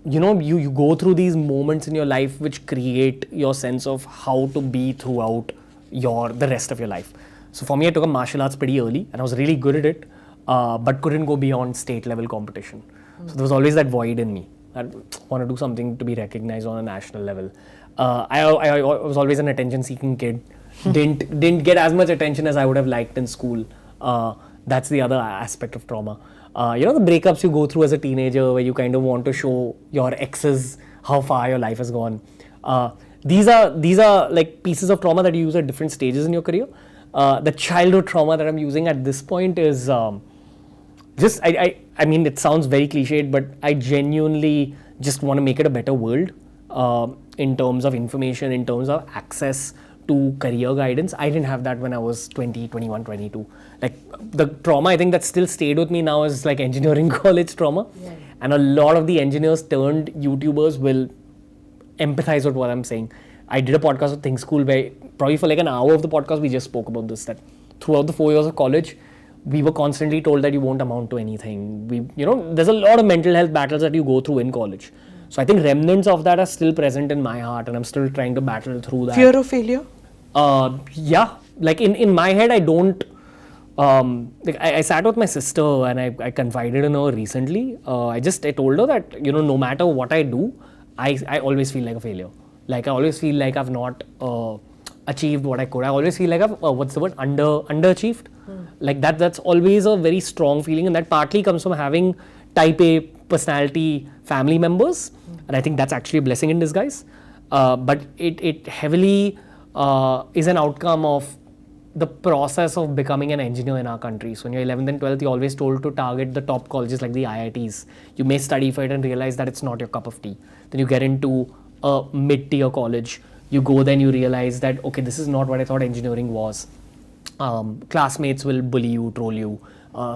A: you go through these moments in your life which create your sense of how to be throughout the rest of your life. So for me, I took up martial arts pretty early and I was really good at it, but couldn't go beyond state level competition. So there was always that void in me. I want to do something to be recognized on a national level. I was always an attention seeking kid. Didn't get as much attention as I would have liked in school. That's the other aspect of trauma. The breakups you go through as a teenager where you kind of want to show your exes how far your life has gone. These are like pieces of trauma that you use at different stages in your career. The childhood trauma that I'm using at this point is I mean, it sounds very cliched, but I genuinely just want to make it a better world in terms of information, in terms of access to career guidance. I didn't have that when I was 20, 21, 22. Like the trauma I think that still stayed with me now is like engineering college trauma. Yeah. And a lot of the engineers turned YouTubers will empathize with what I'm saying. I did a podcast with Think School where probably for like an hour of the podcast we just spoke about this, that throughout the 4 years of college we were constantly told that you won't amount to anything. There's a lot of mental health battles that you go through in college. So I think remnants of that are still present in my heart and I'm still trying to battle through that.
B: Fear of failure?
A: Yeah. Like in my head I don't, I sat with my sister and I confided in her recently. I told her that, no matter what I do, I always feel like a failure. Like I always feel like I've not achieved what I could. I always feel like I've, underachieved. Like that's always a very strong feeling, and that partly comes from having type A personality family members, and I think that's actually a blessing in disguise. But it heavily is an outcome of the process of becoming an engineer in our country. So in your 11th and 12th, you're always told to target the top colleges like the IITs. You may study for it and realize that it's not your cup of tea. Then you get into a mid-tier college. You go then you realize that, okay, this is not what I thought engineering was. Classmates will bully you, troll you.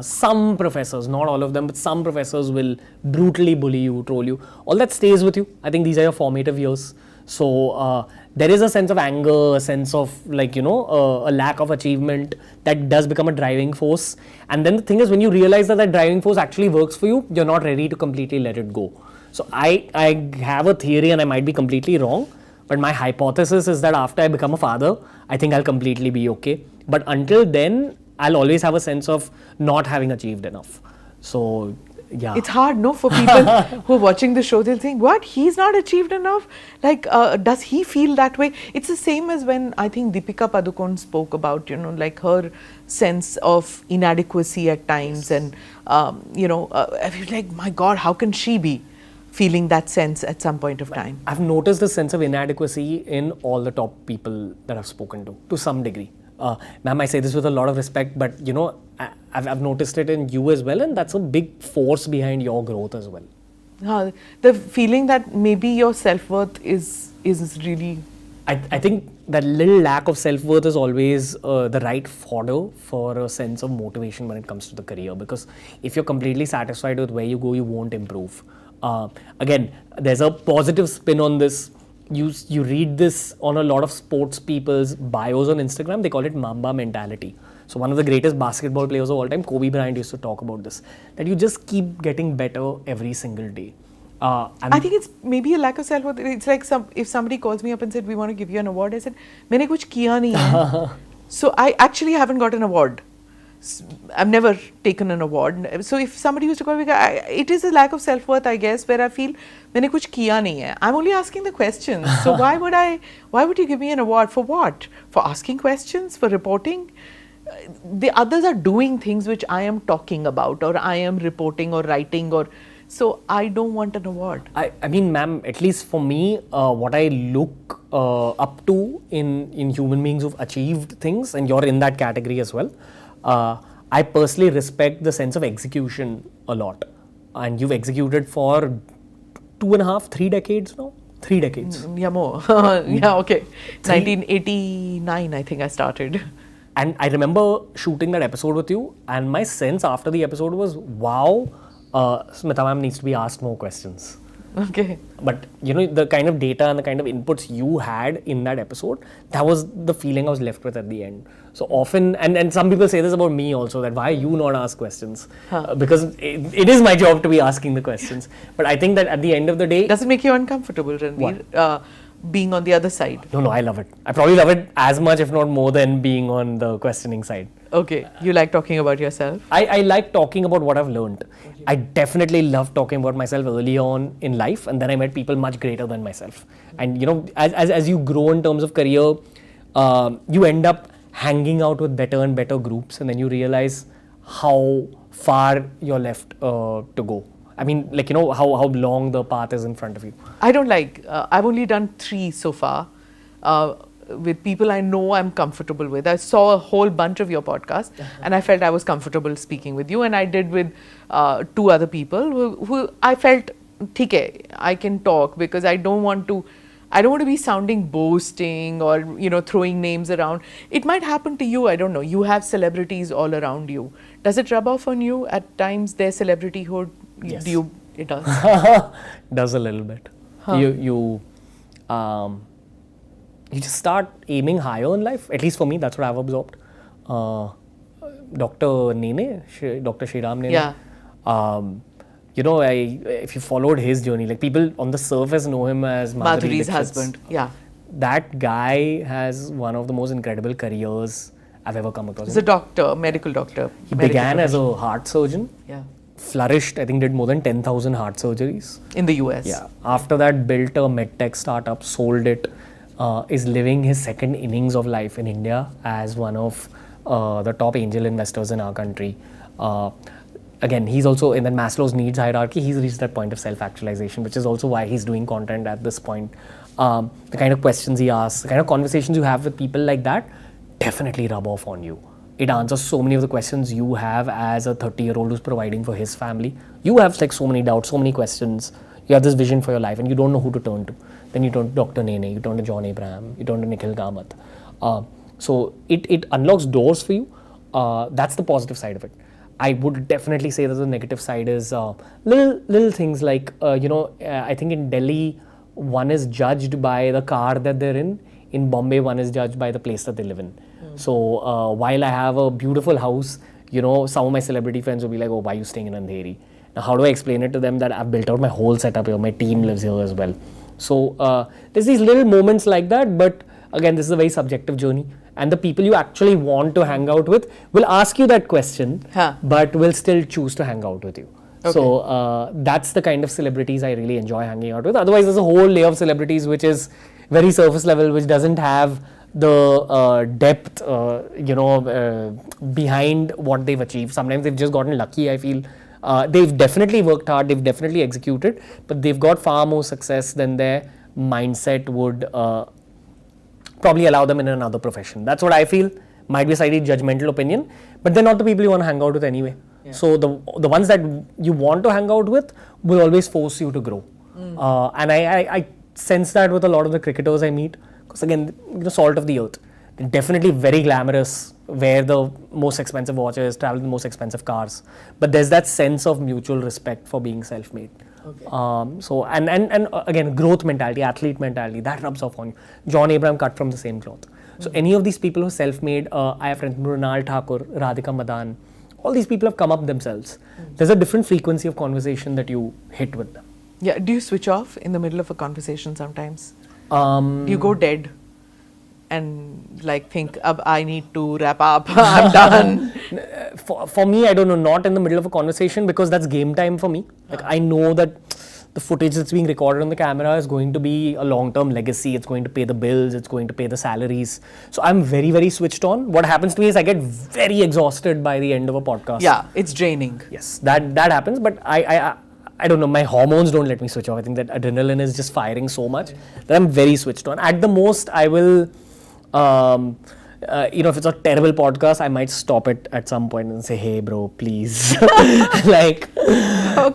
A: Some professors, not all of them, but some professors will brutally bully you, troll you. All that stays with you. I think these are your formative years. So there is a sense of anger, a sense of a lack of achievement that does become a driving force. And then the thing is, when you realize that driving force actually works for you, you're not ready to completely let it go. So I have a theory, and I might be completely wrong, but my hypothesis is that after I become a father, I think I'll completely be okay. But until then, I'll always have a sense of not having achieved enough. So Yeah.
B: It's hard, no, for people who are watching the show. They'll think, what? He's not achieved enough? Like, does he feel that way? It's the same as when I think Deepika Padukone spoke about, like her sense of inadequacy at times. And, I was like, my God, how can she be feeling that sense at some point of time?
A: I've noticed the sense of inadequacy in all the top people that I've spoken to some degree. Ma'am, I say this with a lot of respect, but I've noticed it in you as well, and that's a big force behind your growth as well.
B: The feeling that maybe your self-worth is really...
A: I think that little lack of self-worth is always the right fodder for a sense of motivation when it comes to the career, because if you're completely satisfied with where you go, you won't improve. Again, there's a positive spin on this. You read this on a lot of sports people's bios on Instagram. They call it Mamba mentality. So one of the greatest basketball players of all time, Kobe Bryant, used to talk about this, that you just keep getting better every single day.
B: I think it's maybe a lack of self-worth. It's like if somebody calls me up and said, we want to give you an award, I said, मैंने कुछ किया नहीं है. So I actually haven't got an award. I've never taken an award. So if somebody used to call me, it is a lack of self-worth, I guess, where I feel मैंने कुछ किया नहीं है. I'm only asking the questions. So why would you give me an award? For what? For asking questions? For reporting? The others are doing things which I am talking about, or I am reporting or writing, or so I don't want an award.
A: I mean, ma'am, at least for me, what I look up to in human beings who've achieved things, and you're in that category as well, I personally respect the sense of execution a lot. And you've executed for 2.5, 3 decades now? 3 decades.
B: Yeah, more. Yeah, okay. 1989, I think I started.
A: And I remember shooting that episode with you, and my sense after the episode was, wow, Smita ma'am needs to be asked more questions.
B: Okay.
A: But the kind of data and the kind of inputs you had in that episode, that was the feeling I was left with at the end. So often, and some people say this about me also, that why you not ask questions? Because it is my job to be asking the questions. But I think that at the end of the day...
B: Does it make you uncomfortable, Ranveer, being on the other side?
A: No, I love it. I probably love it as much, if not more, than being on the questioning side.
B: Okay. You like talking about yourself?
A: I like talking about what I've learned. I definitely love talking about myself early on in life, and then I met people much greater than myself. And as you grow in terms of career, you end up hanging out with better and better groups, and then you realize how far you're left to go. I mean, how long the path is in front of you.
B: I don't I've only done 3 so far. With people I know I'm comfortable with. I saw a whole bunch of your podcasts, and I felt I was comfortable speaking with you. And I did with 2 other people who I felt, theek hai, I can talk, because I don't want to be sounding boasting or throwing names around. It might happen to you. I don't know. You have celebrities all around you. Does it rub off on you at times, their celebrityhood?
A: Yes.
B: It does.
A: Does a little bit. You just start aiming higher in life. At least for me, that's what I've absorbed. Dr. Nene, Dr. Shriram Nene.
B: Yeah.
A: If you followed his journey, like people on the surface know him as
B: Madhuri's husband. Yeah.
A: That guy has one of the most incredible careers I've ever come across.
B: He's a doctor, medical doctor.
A: He began as a heart surgeon.
B: Yeah.
A: Flourished, I think did more than 10,000 heart surgeries.
B: In the US.
A: Yeah. After that, built a medtech startup, sold it. Is living his second innings of life in India as one of the top angel investors in our country. Again, he's also in that Maslow's needs hierarchy. He's reached that point of self-actualization, which is also why he's doing content at this point. The kind of questions he asks, the kind of conversations you have with people like that, definitely rub off on you. It answers so many of the questions you have as a 30-year-old who's providing for his family. You have so many doubts, so many questions. You have this vision for your life, and you don't know who to turn to. Then you turn to Dr. Nene, you turn to John Abraham, you turn to Nikhil Kamath. So it unlocks doors for you. That's the positive side of it. I would definitely say that the negative side is little things like, I think in Delhi, one is judged by the car that they're in. In Bombay, one is judged by the place that they live in. So while I have a beautiful house, some of my celebrity friends will be like, oh, why are you staying in Andheri? Now, how do I explain it to them that I've built out my whole setup here, my team lives here as well. So there's these little moments like that, but again, this is a very subjective journey. And the people you actually want to hang out with will ask you that question, but will still choose to hang out with you. So that's the kind of celebrities I really enjoy hanging out with. Otherwise, there's a whole layer of celebrities which is very surface level, which doesn't have the depth, behind what they've achieved. Sometimes they've just gotten lucky, I feel. They've definitely worked hard, they've definitely executed, but they've got far more success than their mindset would probably allow them in another profession. That's what I feel. Might be a slightly judgmental opinion, but they're not the people you want to hang out with anyway. Yeah. So the ones that you want to hang out with will always force you to grow. And I sense that with a lot of the cricketers I meet, because again, salt of the earth. They're definitely very glamorous, wear the most expensive watches, travel in the most expensive cars, but there's that sense of mutual respect for being self-made. Okay. So again, growth mentality, athlete mentality, that rubs off on you. John Abraham cut from the same cloth. So any of these people who are self-made, I have friends, Mrunal Thakur, Radhika Madan, all these people have come up themselves. There's a different frequency of conversation that you hit with them.
B: Yeah. Do you switch off in the middle of a conversation sometimes? Do you go dead and like think, I need to wrap up, I'm done?
A: For me, I don't know, not in the middle of a conversation, because that's game time for me. Like I know that the footage that's being recorded on the camera is going to be a long-term legacy. It's going to pay the bills. It's going to pay the salaries. So I'm very, very switched on. What happens to me is I get very exhausted by the end of a podcast.
B: Yeah, it's draining.
A: Yes, that happens. But I don't know. My hormones don't let me switch off. I think that adrenaline is just firing so much that I'm very switched on. At the most, I will. If it's a terrible podcast, I might stop it at some point and say, hey bro, please, like,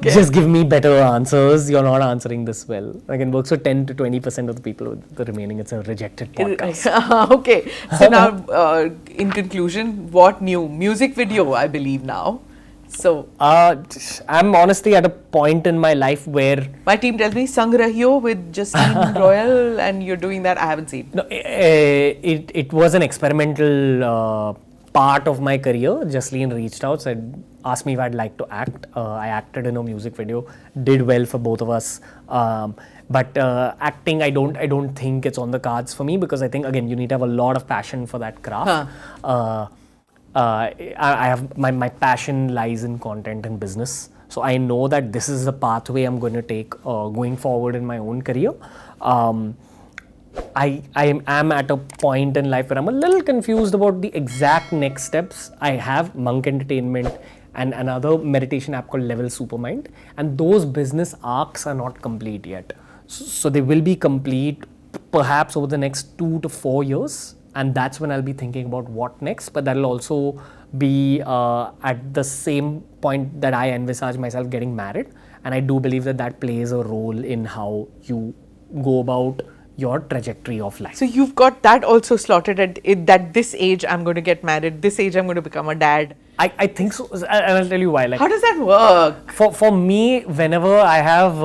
A: just give me better answers. You're not answering this well. I can work so 10 to 20% of the people, the remaining, it's a rejected podcast.
B: Okay. So now, in conclusion, what new music video, I believe now? So
A: I'm honestly at a point in my life where
B: my team tells me Sang Rahiyo with Justine Royal, and you're doing that. I haven't seen.
A: No, it was an experimental part of my career. Justine reached out, asked me if I'd like to act. I acted in a music video, did well for both of us. But acting, I don't think it's on the cards for me, because I think again you need to have a lot of passion for that craft. I have my passion lies in content and business, so I know that this is the pathway I'm going to take going forward in my own career. I am at a point in life where I'm a little confused about the exact next steps. I have Monk Entertainment and another meditation app called Level Supermind, and those business arcs are not complete yet. So they will be complete perhaps over the next 2 to 4 years. And that's when I'll be thinking about what next. But that'll also be at the same point that I envisage myself getting married. And I do believe that plays a role in how you go about your trajectory of life.
B: So you've got that also slotted at this age I'm going to get married, this age I'm going to become a dad.
A: I think so, and I'll tell you why.
B: How does that work?
A: For me, whenever I have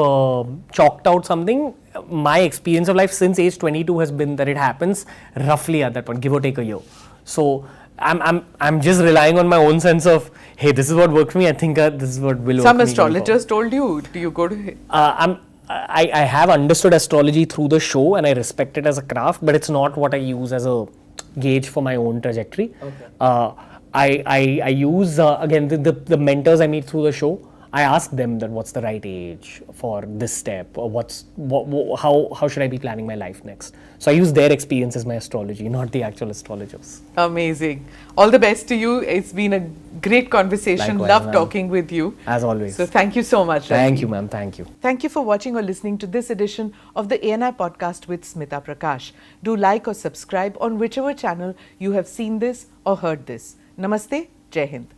A: chalked out something, my experience of life since age 22 has been that it happens roughly at that point, give or take a year. So I'm just relying on my own sense of, hey, this is what worked for me. I think this is what will work.
B: Some astrologers told you. Do you go to?
A: I have understood astrology through the show, and I respect it as a craft, but it's not what I use as a gauge for my own trajectory. Okay. I use again the mentors I meet through the show. I ask them that what's the right age for this step, or how should I be planning my life next. So I use their experience as my astrology, not the actual astrologers.
B: Amazing. All the best to you. It's been a great conversation.
A: Likewise,
B: Love talking with you.
A: As always.
B: So thank you so much.
A: Thank you, ma'am. Thank you.
B: Thank you for watching or listening to this edition of the ANI podcast with Smita Prakash. Do like or subscribe on whichever channel you have seen this or heard this. Namaste. Jai Hind.